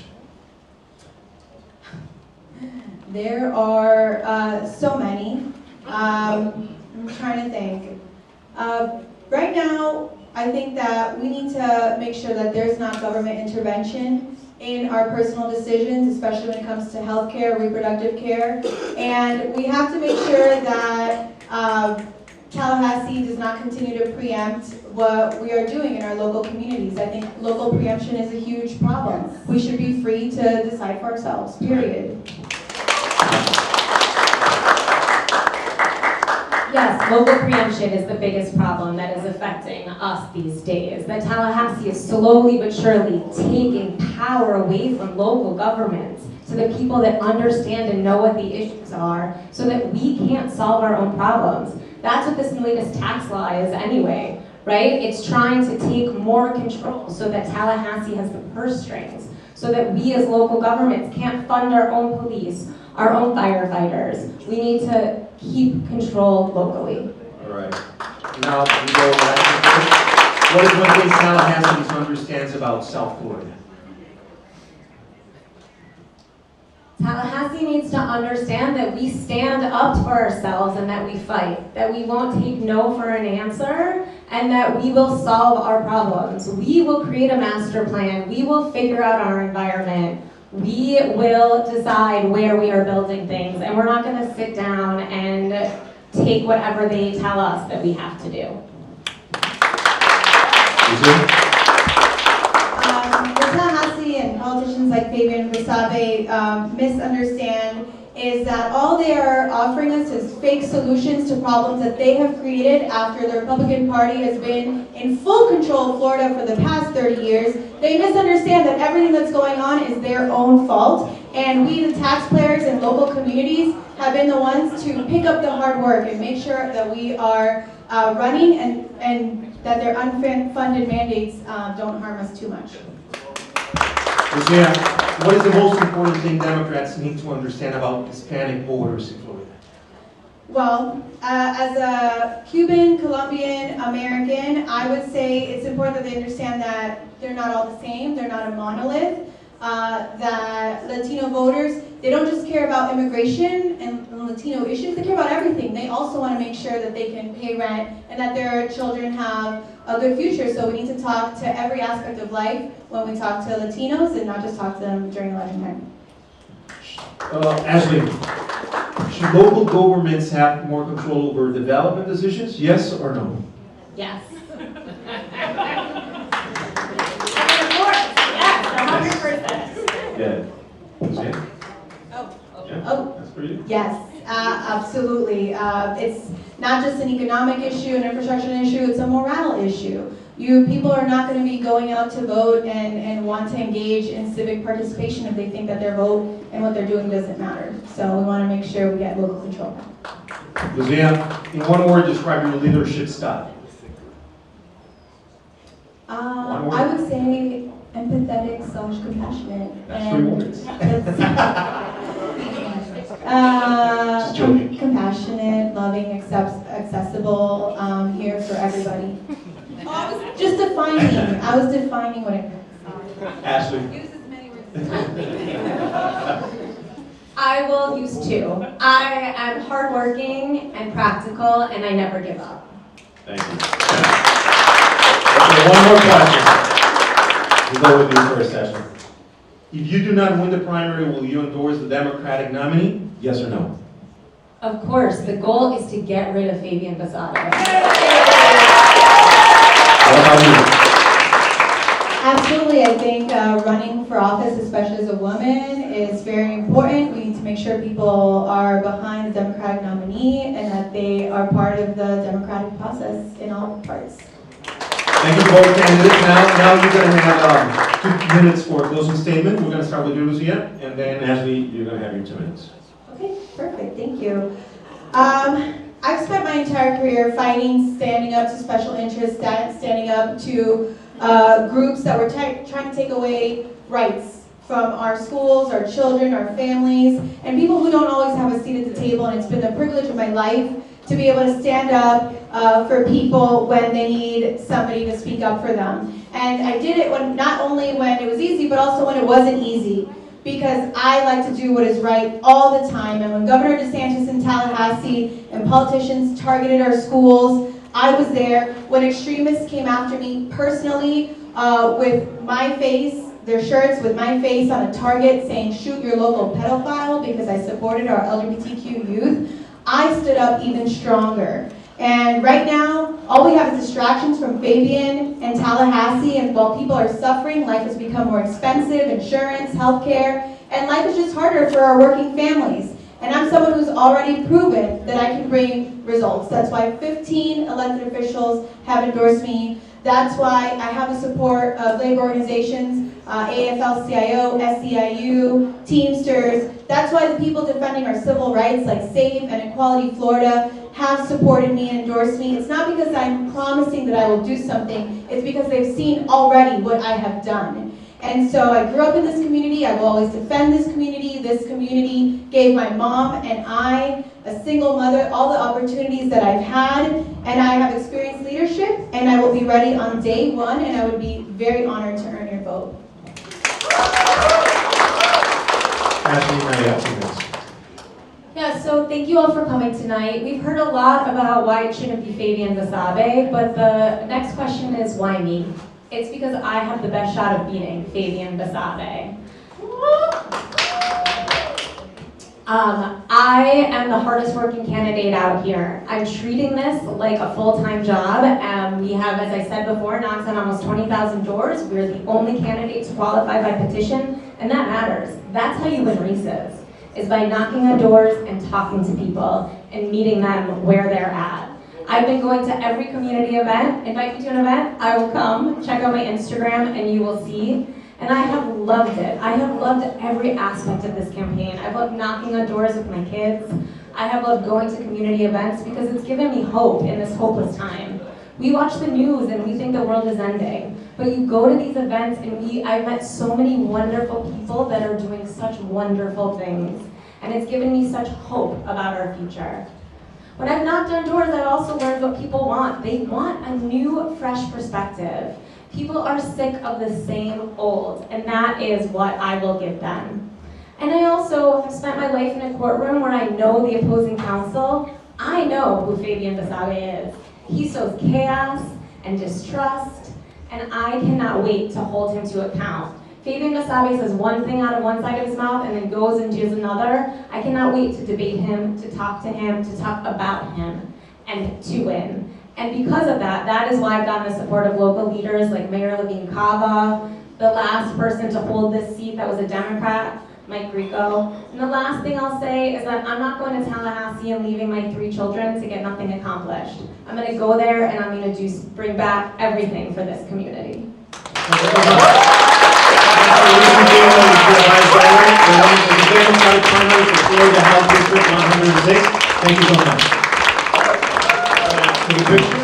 There are so many. I'm trying to think. Right now, I think that we need to make sure that there's not government intervention in our personal decisions, especially when it comes to healthcare, reproductive care. And we have to make sure that Tallahassee does not continue to preempt what we are doing in our local communities. I think local preemption is a huge problem. We should be free to decide for ourselves, period.
Yes, local preemption is the biggest problem that is affecting us these days. That Tallahassee is slowly but surely taking power away from local governments to the people that understand and know what the issues are, so that we can't solve our own problems. That's what this latest tax law is anyway, right? It's trying to take more control so that Tallahassee has the purse strings, so that we as local governments can't fund our own police, our own firefighters. We need to keep control locally.
All right. Now, we go back. What is one thing Tallahassee understands about South Florida?
Tallahassee needs to understand that we stand up for ourselves and that we fight, that we won't take no for an answer, and that we will solve our problems. We will create a master plan. We will figure out our environment. We will decide where we are building things, and we're not going to sit down and take whatever they tell us that we have to do.
What Tallahassee and politicians like Fabian Versabe misunderstand is that all they are offering us is fake solutions to problems that they have created after the Republican Party has been in full control of Florida for the past 30 years. They misunderstand that everything that's going on is their own fault, and we, the taxpayers and local communities, have been the ones to pick up the hard work and make sure that we are running and that their unfunded mandates don't harm us too much.
Lucia, what is the most important thing Democrats need to understand about Hispanic voters in Florida?
Well, as a Cuban, Colombian, American, I would say it's important that they understand that they're not all the same, they're not a monolith, that Latino voters, they don't just care about immigration and Latino issues, they care about everything. They also want to make sure that they can pay rent and that their children have a good future. So we need to talk to every aspect of life when we talk to Latinos and not just talk to them during election time.
Ashley, should local governments have more control over development decisions? Yes or no?
Yes.
Yeah. Lucia?
Oh,
That's for you.
yes, absolutely. It's not just an economic issue, an infrastructure issue, it's a morale issue. People are not going to be going out to vote and want to engage in civic participation if they think that their vote and what they're doing doesn't matter. So we want to make sure we get local control.
Lucia, in one word, describe your leadership style.
I would say empathetic / compassionate.
That's 3 words. Just joking.
Compassionate, loving, accessible, here for everybody. Just defining. I was defining what it meant.
Ashley.
Use as many words as possible.
I will use 2. I am hardworking and practical, and I never give up.
Thank you. Okay, one more question. We'll go with you for a session. If you do not win the primary, will you endorse the Democratic nominee? Yes or no?
Of course, the goal is to get rid of Fabian Versabe.
What about you?
Absolutely, I think running for office, especially as a woman, is very important. We need to make sure people are behind the Democratic nominee and that they are part of the democratic process in all parts.
Thank you to both candidates. Now you're going to have 2 minutes for a closing statement. We're going to start with you, Lucia, and then Ashley, you're going to have your 2 minutes.
Okay, perfect, thank you. I've spent my entire career fighting, standing up to special interests, standing up to groups that were trying to take away rights from our schools, our children, our families, and people who don't always have a seat at the table, and it's been the privilege of my life to be able to stand up for people when they need somebody to speak up for them. And I did it not only when it was easy, but also when it wasn't easy, because I like to do what is right all the time. And when Governor DeSantis in Tallahassee and politicians targeted our schools, I was there. When extremists came after me personally with my face, their shirts with my face on a target saying, "Shoot your local pedophile," because I supported our LGBTQ youth, I stood up even stronger. And right now, all we have is distractions from Fabian and Tallahassee, and while people are suffering, life has become more expensive, insurance, healthcare, and life is just harder for our working families. And I'm someone who's already proven that I can bring results. That's why 15 elected officials have endorsed me. That's why I have the support of labor organizations, AFL-CIO, SEIU, Teamsters. That's why the people defending our civil rights like SAFE and Equality Florida have supported me and endorsed me. It's not because I'm promising that I will do something, it's because they've seen already what I have done. And so I grew up in this community, I will always defend this community. This community gave my mom and I, a single mother, all the opportunities that I've had, and I have experienced leadership, and I will be ready on day one, and I would be very honored to earn your vote.
Ashley, now you have 2 minutes.
Yeah, so thank you all for coming tonight. We've heard a lot about why it shouldn't be Fabian Basabe, but the next question is why me? It's because I have the best shot of beating Fabian Basabe. I am the hardest working candidate out here. I'm treating this like a full-time job. We have, as I said before, knocked on almost 20,000 doors. We're the only candidates qualified by petition, and that matters. That's how you win races, is by knocking on doors and talking to people and meeting them where they're at. I've been going to every community event. Invite me to an event, I will come. Check out my Instagram and you will see. And I have loved it. I have loved every aspect of this campaign. I've loved knocking on doors with my kids. I have loved going to community events because it's given me hope in this hopeless time. We watch the news and we think the world is ending. But you go to these events and I've met so many wonderful people that are doing such wonderful things. And it's given me such hope about our future. When I've knocked on doors, I've also learned what people want. They want a new, fresh perspective. People are sick of the same old, and that is what I will give them. And I also have spent my life in a courtroom where I know the opposing counsel. I know who Fabian Basabe is. He sows chaos and distrust, and I cannot wait to hold him to account. Fabian Basabe says one thing out of one side of his mouth and then goes and does another. I cannot wait to debate him, to talk about him, and to win. And because of that, that is why I've gotten the support of local leaders like Mayor Levine Cava, the last person to hold this seat that was a Democrat, Mike Grieco. And the last thing I'll say is that I'm not going to Tallahassee and leaving my 3 children to get nothing accomplished. I'm going to go there and I'm going to bring back everything for this community.
Thank you so much. Take a picture.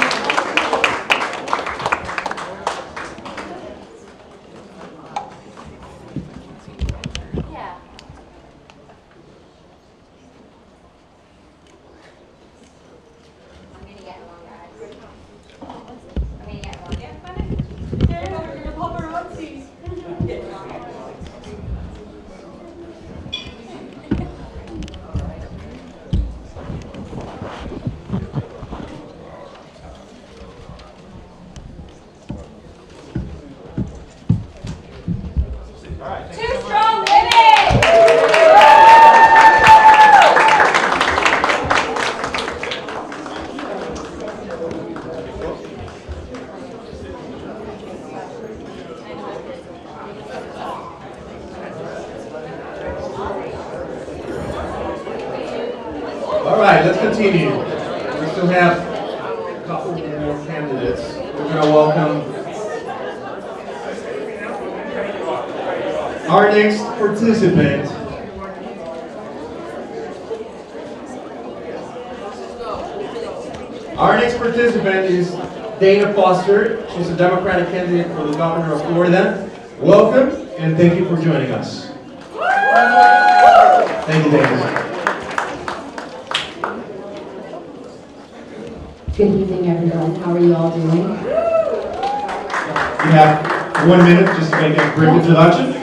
All right, let's continue. We still have a couple more candidates. We're going to welcome our next participant. Our next participant is Dana Foster. She's a Democratic candidate for the governor of Florida. Welcome, and thank you for joining us. Thank you, Dana.
Good evening, everyone. How are you all doing?
You have 1 minute just to make a brief introduction.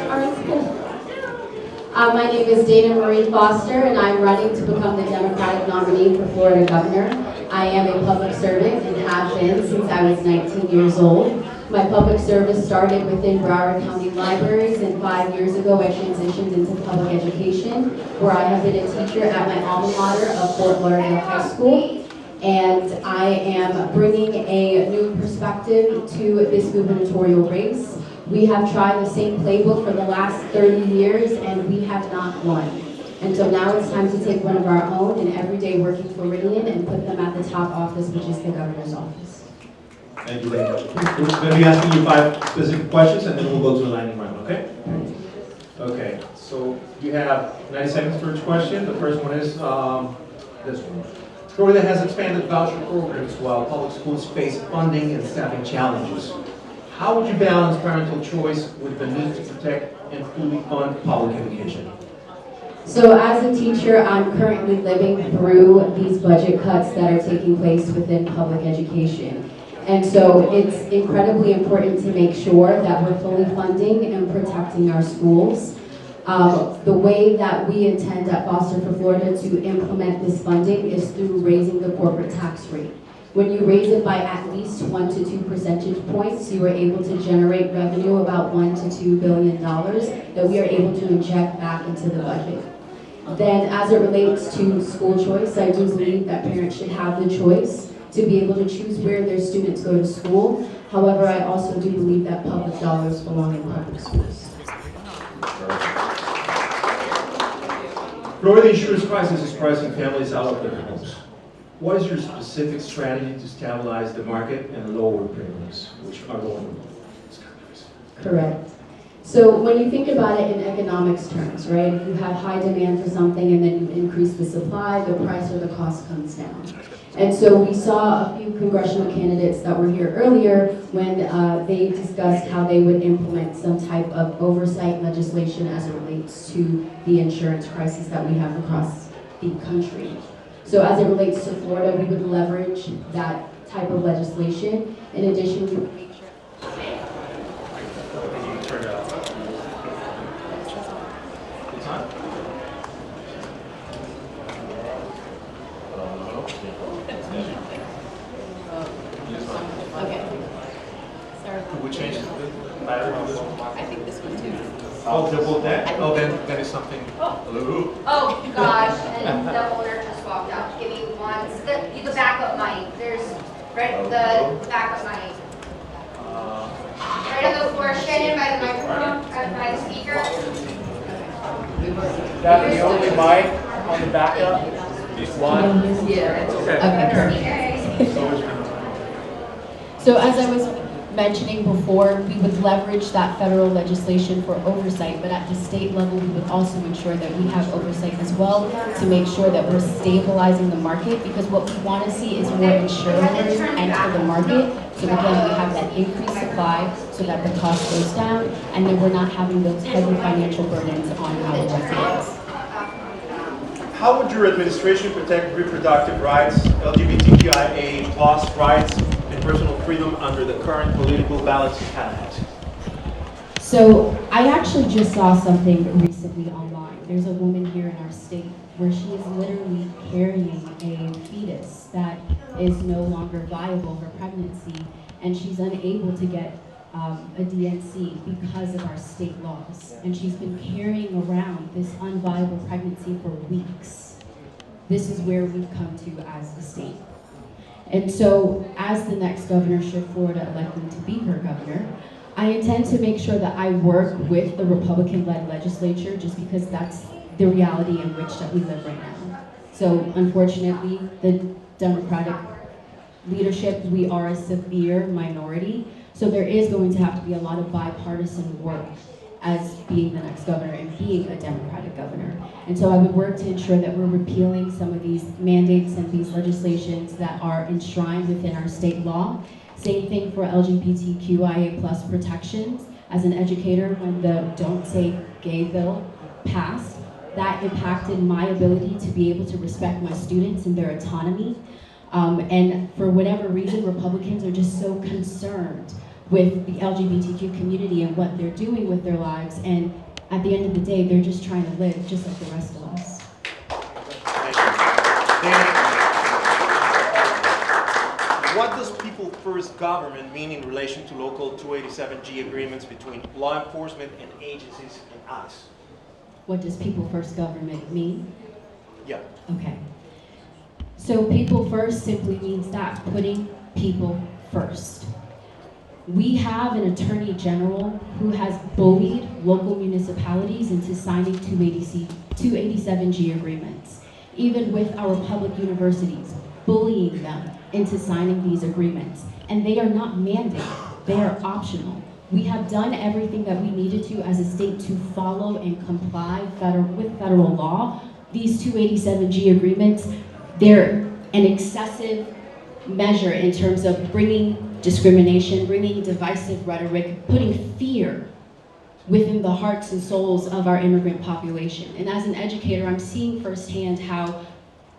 My name is Dana Marie Foster, and I'm running to become the Democratic nominee for Florida governor. I am a public servant and have been since I was 19 years old. My public service started within Broward County Libraries, and 5 years ago I transitioned into public education, where I have been a teacher at my alma mater of Fort Lauderdale High School. And I am bringing a new perspective to this gubernatorial race. We have tried the same playbook for the last 30 years, and we have not won. And so now it's time to take one of our own, an everyday working Floridian, and put them at the top office, which is the governor's office.
Thank you, Dana. We're going to be asking you 5 specific questions, and then we'll go to the lightning round, okay? Okay, so you have 90 seconds for each question. The first one is this one. Florida has expanded voucher programs while public schools face funding and staffing challenges. How would you balance parental choice with the need to protect and fully fund public education?
So as a teacher, I'm currently living through these budget cuts that are taking place within public education. And so it's incredibly important to make sure that we're fully funding and protecting our schools. The way that we intend at Foster for Florida to implement this funding is through raising the corporate tax rate. When you raise it by at least 1 to 2 percentage points, you are able to generate revenue about $1 to $2 billion that we are able to inject back into the budget. Then as it relates to school choice, I do believe that parents should have the choice to be able to choose where their students go to school. However, I also do believe that public dollars belong in public schools.
Florida insurance crisis is pricing families out of their homes. What is your specific strategy to stabilize the market and lower premiums, which are going up?
Correct. So when you think about it in economics terms, right, if you have high demand for something and then you increase the supply, the price or the cost comes down. And so we saw a few congressional candidates that were here earlier when they discussed how they would implement some type of oversight legislation as it relates to the insurance crisis that we have across the country. So as it relates to Florida, we would leverage that type of legislation. In addition, we would make sure.
Could we change the battery on this one?
I think this one too.
Oh, double that? Oh, then that is something. Hello?
Oh, gosh, and the owner just walked out. Give me one, the backup mic. There's, right, the backup mic. Right on the floor, Shannon, by the microphone, by the speaker.
Is that the only mic on the backup? One?
Yeah.
Okay. So as I was mentioning before, we would leverage that federal legislation for oversight, but at the state level, we would also ensure that we have oversight as well to make sure that we're stabilizing the market, because what we want to see is more insurers enter the market. So again, we have that increased supply so that the cost goes down, and then we're not having those heavy financial burdens on our residents.
How would your administration protect reproductive rights, LGBTQIA+ rights, and personal freedom under the current political balance in Canada?
So I actually just saw something recently online. There's a woman here in our state where she is literally carrying a fetus that is no longer viable for pregnancy, and she's unable to get a DNC because of our state laws. And she's been carrying around this unviable pregnancy for weeks. This is where we've come to as a state. And so, as the next governor, should Florida elect me to be her governor, I intend to make sure that I work with the Republican-led legislature, just because that's the reality in which that we live right now. So unfortunately, the Democratic leadership, we are a severe minority. So there is going to have to be a lot of bipartisan work as being the next governor and being a Democratic governor. And so I would work to ensure that we're repealing some of these mandates and these legislations that are enshrined within our state law. Same thing for LGBTQIA+ protections. As an educator, when the Don't Say Gay bill passed, that impacted my ability to be able to respect my students and their autonomy. And for whatever reason, Republicans are just so concerned with the LGBTQ community and what they're doing with their lives. And at the end of the day, they're just trying to live just like the rest of us.
What does people first government mean in relation to local 287G agreements between law enforcement and agencies and us?
What does people first government mean?
Yeah.
Okay. So people first simply means that, putting people first. We have an attorney general who has bullied local municipalities into signing 287G agreements, even with our public universities, bullying them into signing these agreements. And they are not mandated, they are optional. We have done everything that we needed to as a state to follow and comply with federal law. These 287G agreements, they're an excessive measure in terms of bringing discrimination, bringing divisive rhetoric, putting fear within the hearts and souls of our immigrant population. And as an educator, I'm seeing firsthand how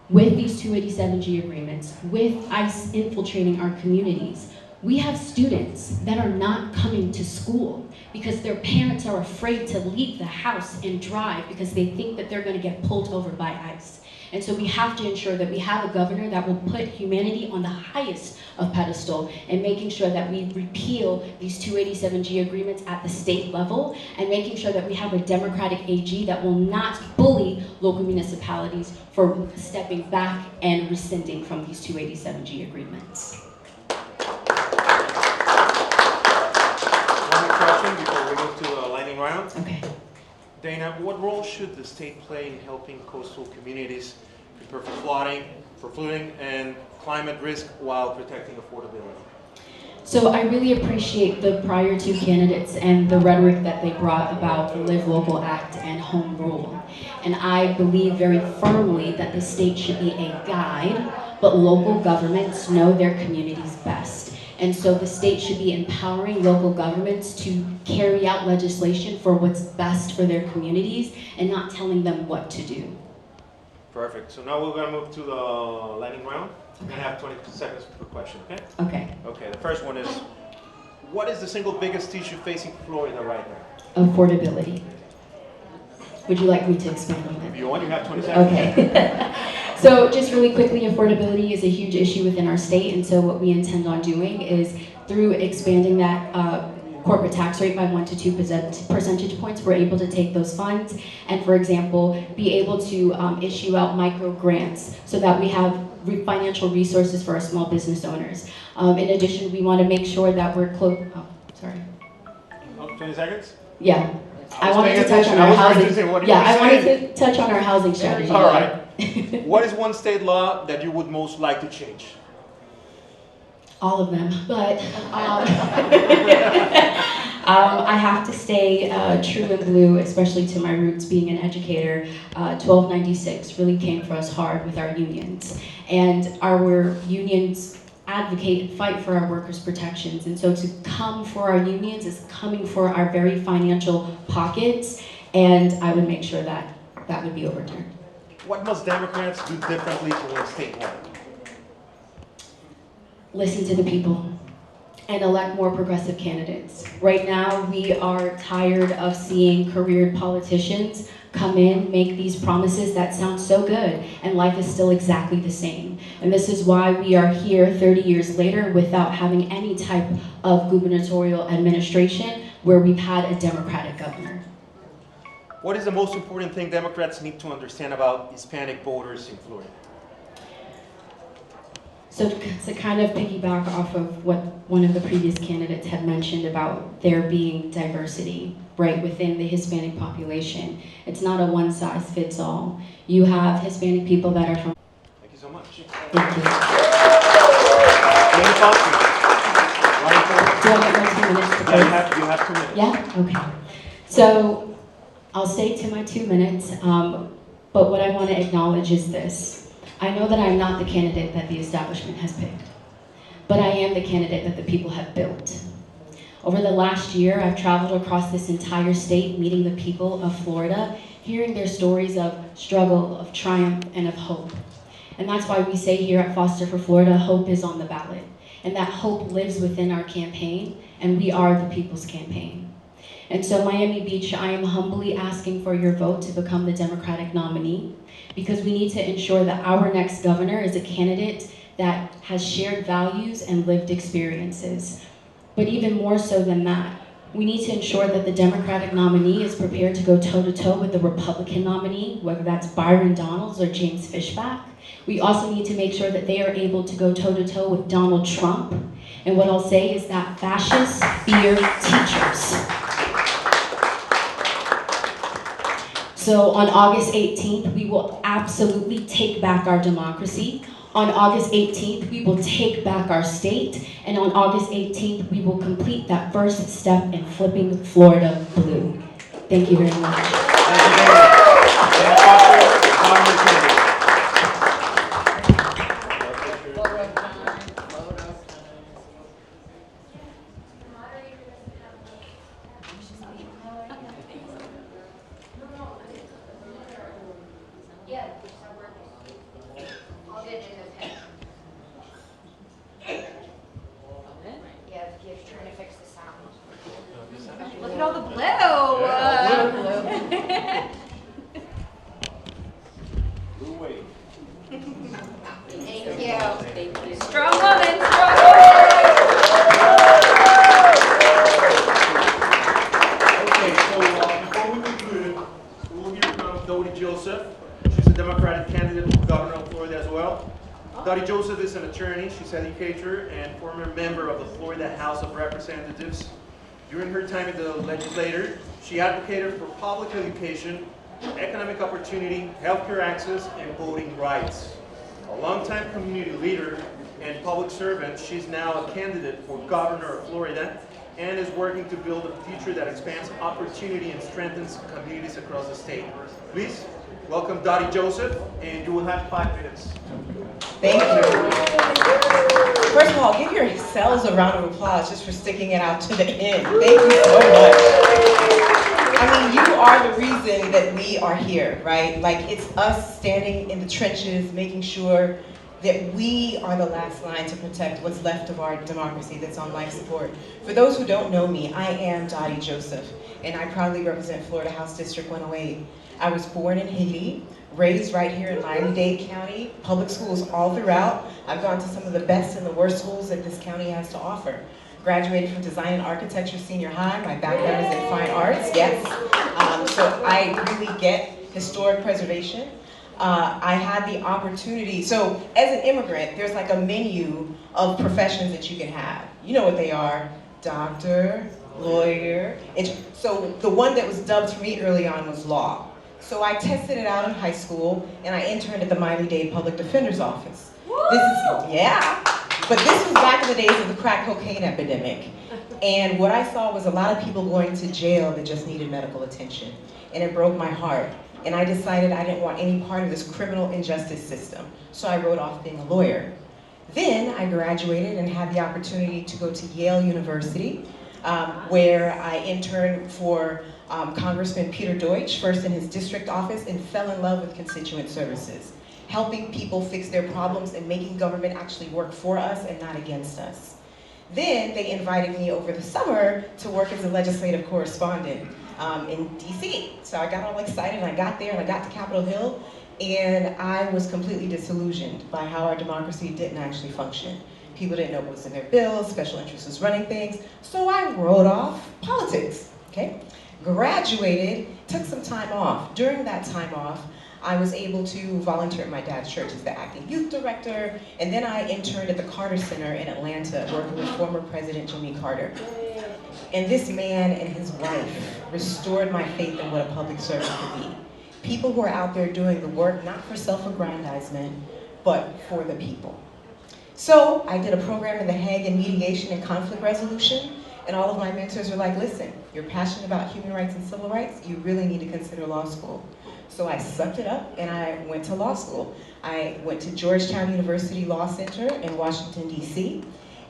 with these 287G agreements, with ICE infiltrating our communities, we have students that are not coming to school because their parents are afraid to leave the house and drive because they think that they're going to get pulled over by ICE. And so we have to ensure that we have a governor that will put humanity on the highest of pedestal and making sure that we repeal these 287G agreements at the state level and making sure that we have a Democratic AG that will not bully local municipalities for stepping back and rescinding from these 287G agreements.
One more question before we move to the lightning round.
Okay.
Dana, what role should the state play in helping coastal communities prepare for flooding and climate risk while protecting affordability?
So I really appreciate the prior two candidates and the rhetoric that they brought about the Live Local Act and home rule. And I believe very firmly that the state should be a guide, but local governments know their communities best. And so the state should be empowering local governments to carry out legislation for what's best for their communities and not telling them what to do.
Perfect. So now we're going to move to the lightning round. We're going to have 20 seconds per question, okay?
Okay.
Okay, the first one is, what is the single biggest issue facing Florida right now?
Affordability. Would you like me to expand on that?
If you want, you have 20 seconds.
Okay. So just really quickly, affordability is a huge issue within our state, and so what we intend on doing is through expanding that corporate tax rate by 1 to 2 percentage points, we're able to take those funds and, for example, be able to issue out micro grants so that we have financial resources for our small business owners. In addition, we want to make sure that we're close. Oh, sorry.
Oh, 20 seconds?
Yeah. I wanted to touch on our housing. Yeah, I wanted to touch on our housing strategy.
All right. What is one state law that you would most like to change?
All of them, but I have to stay true and blue, especially to my roots being an educator. 1296 really came for us hard with our unions, and our unions advocate and fight for our workers' protections, and so to come for our unions is coming for our very financial pockets, and I would make sure that that would be overturned.
What must Democrats do differently to win statewide?
Listen to the people and elect more progressive candidates. Right now, we are tired of seeing career politicians come in, make these promises that sound so good, and life is still exactly the same. And this is why we are here 30 years later without having any type of gubernatorial administration where we've had a Democratic governor.
What is the most important thing Democrats need to understand about Hispanic voters in Florida?
So to kind of piggyback off of what one of the previous candidates had mentioned about there being diversity, right, within the Hispanic population. It's not a one-size-fits-all. You have Hispanic people that are from...
Thank you so much.
Thank you.
Jane Foster.
Do I get my 2 minutes to close?
You have 2 minutes.
Yeah? Okay. So I'll stay to my 2 minutes, but what I want to acknowledge is this. I know that I'm not the candidate that the establishment has picked, but I am the candidate that the people have built. Over the last year, I've traveled across this entire state, meeting the people of Florida, hearing their stories of struggle, of triumph, and of hope. And that's why we say here at Foster for Florida, hope is on the ballot. And that hope lives within our campaign, and we are the people's campaign. And so Miami Beach, I am humbly asking for your vote to become the Democratic nominee, because we need to ensure that our next governor is a candidate that has shared values and lived experiences. But even more so than that, we need to ensure that the Democratic nominee is prepared to go toe-to-toe with the Republican nominee, whether that's Byron Donalds or James Fishback. We also need to make sure that they are able to go toe-to-toe with Donald Trump. And what I'll say is that fascists fear teachers. So on August 18th, we will absolutely take back our democracy. On August 18th, we will take back our state. And on August 18th, we will complete that first step in flipping Florida blue. Thank you very much.
Thank you very much. Jane Foster, Honorary Candidate.
Look at all the blue.
Blue wave.
Thank you. Thank you. Strong woman, strong woman.
Okay, so before we conclude, we'll hear from Dottie Joseph. She's a Democratic candidate for governor of Florida as well. Dottie Joseph is an attorney. She's an educator and former member of the Florida House of Representatives. During her time in the legislature, she advocated for public education, economic opportunity, healthcare access, and voting rights. A longtime community leader and public servant, she's now a candidate for governor of Florida and is working to build a future that expands opportunity and strengthens communities across the state. Please welcome Dottie Joseph, and you will have 5 minutes.
Thank you. First of all, give yourselves a round of applause just for sticking it out to the end. Thank you so much. I mean, you are the reason that we are here, right? Like, it's us standing in the trenches, making sure that we are the last line to protect what's left of our democracy that's on life support. For those who don't know me, I am Dottie Joseph, and I proudly represent Florida House District 108. I was born in Haiti, raised right here in Miami-Dade County, public schools all throughout. I've gone to some of the best and the worst schools that this county has to offer. Graduated from Design and Architecture Senior High. My background is in fine arts, yes. So I really get historic preservation. I had the opportunity, so as an immigrant, there's like a menu of professions that you can have. You know what they are: doctor, lawyer. So the one that was dubbed for me early on was law. So I tested it out in high school, and I interned at the Miami-Dade Public Defender's Office. But this was back in the days of the crack cocaine epidemic. And what I saw was a lot of people going to jail that just needed medical attention. And it broke my heart. And I decided I didn't want any part of this criminal injustice system. So I wrote off being a lawyer. Then I graduated and had the opportunity to go to Yale University, where I interned for Congressman Peter Deutsch, first in his district office, and fell in love with constituent services, helping people fix their problems and making government actually work for us and not against us. Then they invited me over the summer to work as a legislative correspondent in DC. So I got all excited, and I got there, and I got to Capitol Hill, and I was completely disillusioned by how our democracy didn't actually function. People didn't know what was in their bills, special interests was running things, so I wrote off politics, okay? Graduated, took some time off. During that time off, I was able to volunteer at my dad's church as the acting youth director, and then I interned at the Carter Center in Atlanta, working with former President Jimmy Carter. And this man and his wife restored my faith in what a public servant could be. People who are out there doing the work, not for self-aggrandizement, but for the people. So I did a program in The Hague in mediation and conflict resolution, and all of my mentors were like, listen, you're passionate about human rights and civil rights, you really need to consider law school. So I sucked it up and I went to law school. I went to Georgetown University Law Center in Washington, D.C.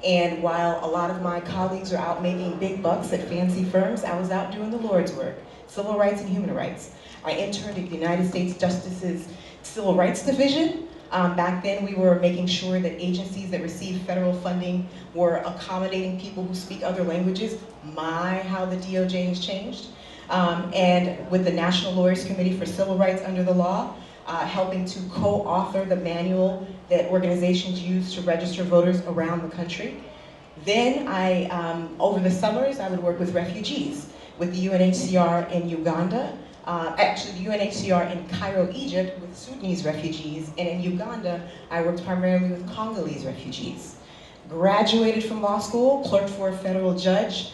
And while a lot of my colleagues are out making big bucks at fancy firms, I was out doing the Lord's work, civil rights and human rights. I interned at the United States Justice's Civil Rights Division. Back then, we were making sure that agencies that receive federal funding were accommodating people who speak other languages. My, how the DOJ has changed. And with the National Lawyers Committee for Civil Rights under the law, helping to co-author the manual that organizations use to register voters around the country. Then over the summers, I would work with refugees, with the UNHCR in Uganda, actually the UNHCR in Cairo, Egypt, with Sudanese refugees, and in Uganda, I worked primarily with Congolese refugees. Graduated from law school, clerked for a federal judge,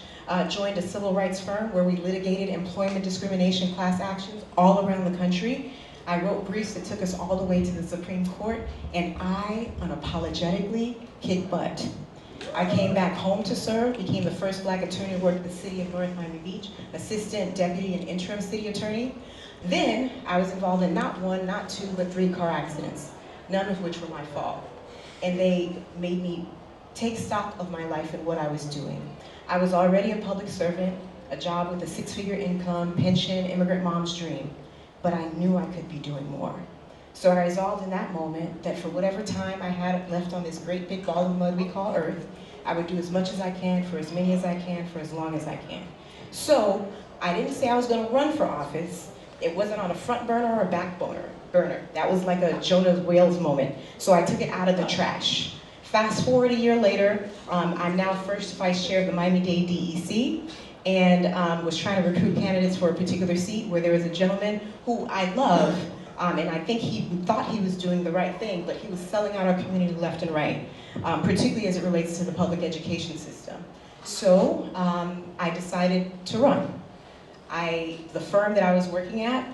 joined a civil rights firm where we litigated employment discrimination class actions all around the country. I wrote briefs that took us all the way to the Supreme Court, and I unapologetically kicked butt. I came back home to serve, became the first Black attorney to work at the city of North Miami Beach, assistant, deputy, and interim city attorney. Then I was involved in not one, not two, but 3 car accidents, none of which were my fault. And they made me take stock of my life and what I was doing. I was already a public servant, a job with a 6-figure income, pension, immigrant mom's dream, but I knew I could be doing more. So I resolved in that moment that for whatever time I had left on this great big ball of mud we call Earth, I would do as much as I can, for as many as I can, for as long as I can. So I didn't say I was going to run for office. It wasn't on a front burner or a back burner. That was like a Jonah Wales moment. So I took it out of the trash. Fast forward a year later, I'm now first vice chair of the Miami-Dade DEC, and was trying to recruit candidates for a particular seat where there was a gentleman who I love, and I think he thought he was doing the right thing, but he was selling out our community left and right, particularly as it relates to the public education system. So I decided to run. The firm that I was working at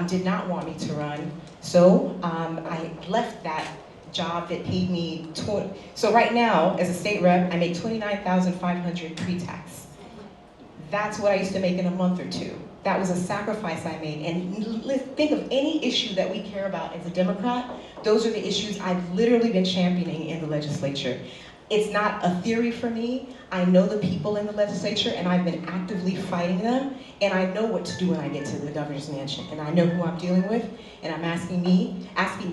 did not want me to run, so I left that job that paid me, so right now, as a state rep, I make $29,500 pre-tax. That's what I used to make in a month or two. That was a sacrifice I made. And think of any issue that we care about as a Democrat, those are the issues I've literally been championing in the legislature. It's not a theory for me. I know the people in the legislature and I've been actively fighting them, and I know what to do when I get to the governor's mansion, and I know who I'm dealing with, and I'm asking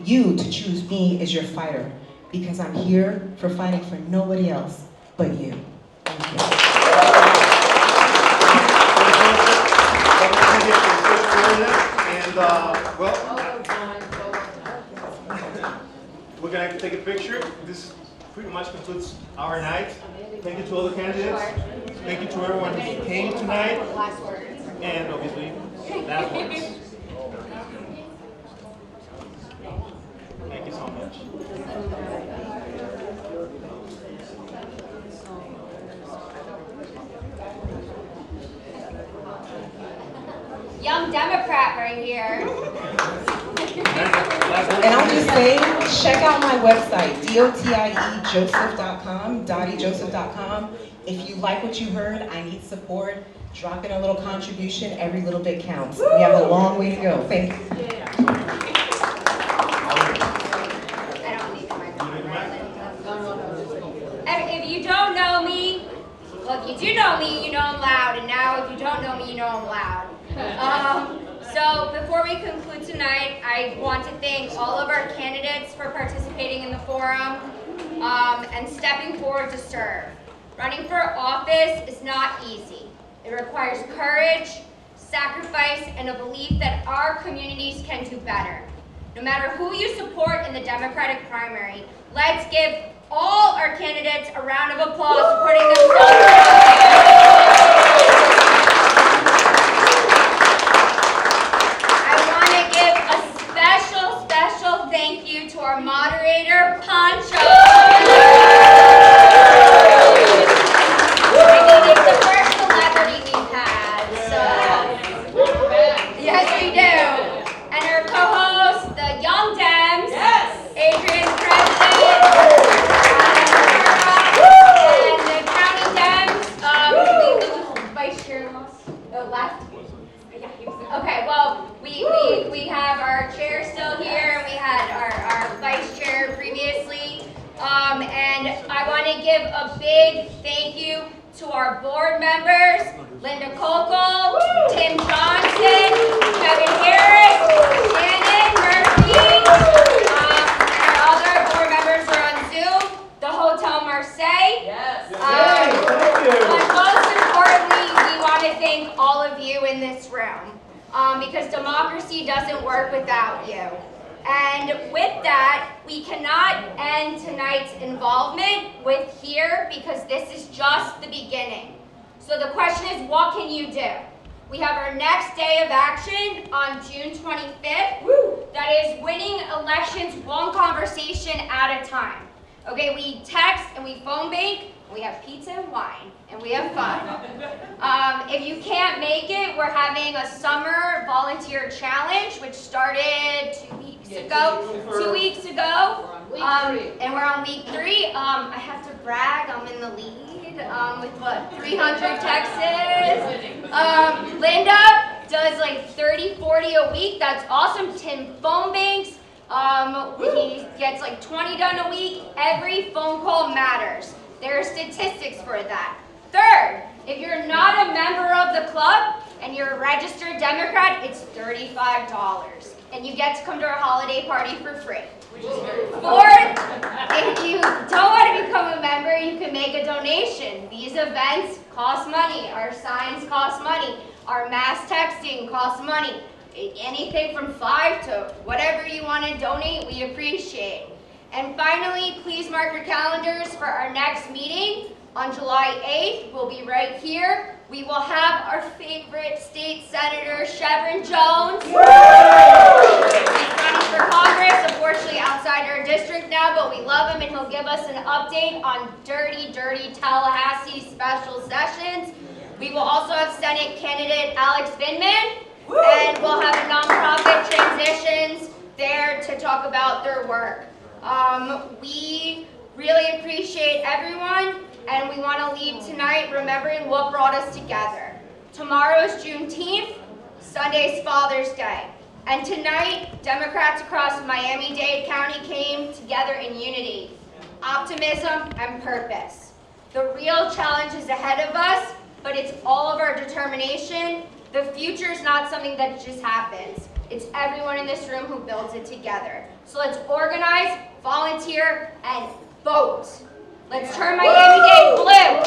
you to choose me as your fighter, because I'm here for fighting for nobody else but you. Thank you.
And we're gonna take a picture. This pretty much concludes our night. Thank you to all the candidates. Thank you to everyone who came tonight. And obviously, last words. Thank you so much.
Young Democrat right here.
And I'll just say, check out my website, dotiejoseph.com. If you like what you heard, I need support. Drop in a little contribution. Every little bit counts. We have a long way to go. Thank you.
If you don't know me, well, if you do know me, you know I'm loud. And now if you don't know me, you know I'm loud. So before we conclude tonight, I want to thank all of our candidates for participating in the forum and stepping forward to serve. Running for office is not easy. It requires courage, sacrifice, and a belief that our communities can do better. No matter who you support in the Democratic primary, let's give all our candidates a round of applause for putting themselves thank you to our moderator, Pancho. I think it's the first celebrity give a big thank you to our board members, Linda Kokel, Tim Johnson, Kevin Harris, Shannon Murphy, and our other board members are on Zoom, the Hotel Marseilles.
Yes.
But most importantly, we want to thank all of you in this room, because democracy doesn't work without you. And with that, we cannot end tonight's involvement with here because this is just the beginning. So the question is, what can you do? We have our next day of action on June 25th. That is winning elections one conversation at a time. Okay, we text and we phone bank, we have pizza and wine, and we have fun. If you can't make it, we're having a summer volunteer challenge, which started 2 weeks ago. 2 weeks ago. And we're on week 3. I have to brag, I'm in the lead with what, 300 texts. Linda does like 30, 40 a week. That's awesome. Tim phone banks. He gets like 20 done a week. Every phone call matters. There are statistics for that. Third, if you're not a member of the club and you're a registered Democrat, it's $35. And you get to come to our holiday party for free. Fourth, if you don't want to become a member, you can make a donation. These events cost money. Our signs cost money. Our mass texting costs money. Anything from $5 to whatever you want to donate, we appreciate. And finally, please mark your calendars for our next meeting on July 8th. We'll be right here. We will have our favorite state senator, Chevron Jones. He's running for Congress, unfortunately outside our district now, but we love him and he'll give us an update on dirty, dirty Tallahassee special sessions. We will also have Senate candidate Alex Vindman, and we'll have a nonprofit transitions there to talk about their work. We really appreciate everyone, and we want to leave tonight remembering what brought us together. Tomorrow's Juneteenth, Sunday's Father's Day, and tonight, Democrats across Miami-Dade County came together in unity, optimism, and purpose. The real challenge is ahead of us, but it's all of our determination. The future is not something that just happens. It's everyone in this room who builds it together. So let's organize, volunteer, and vote. Let's turn Miami-Dade blue.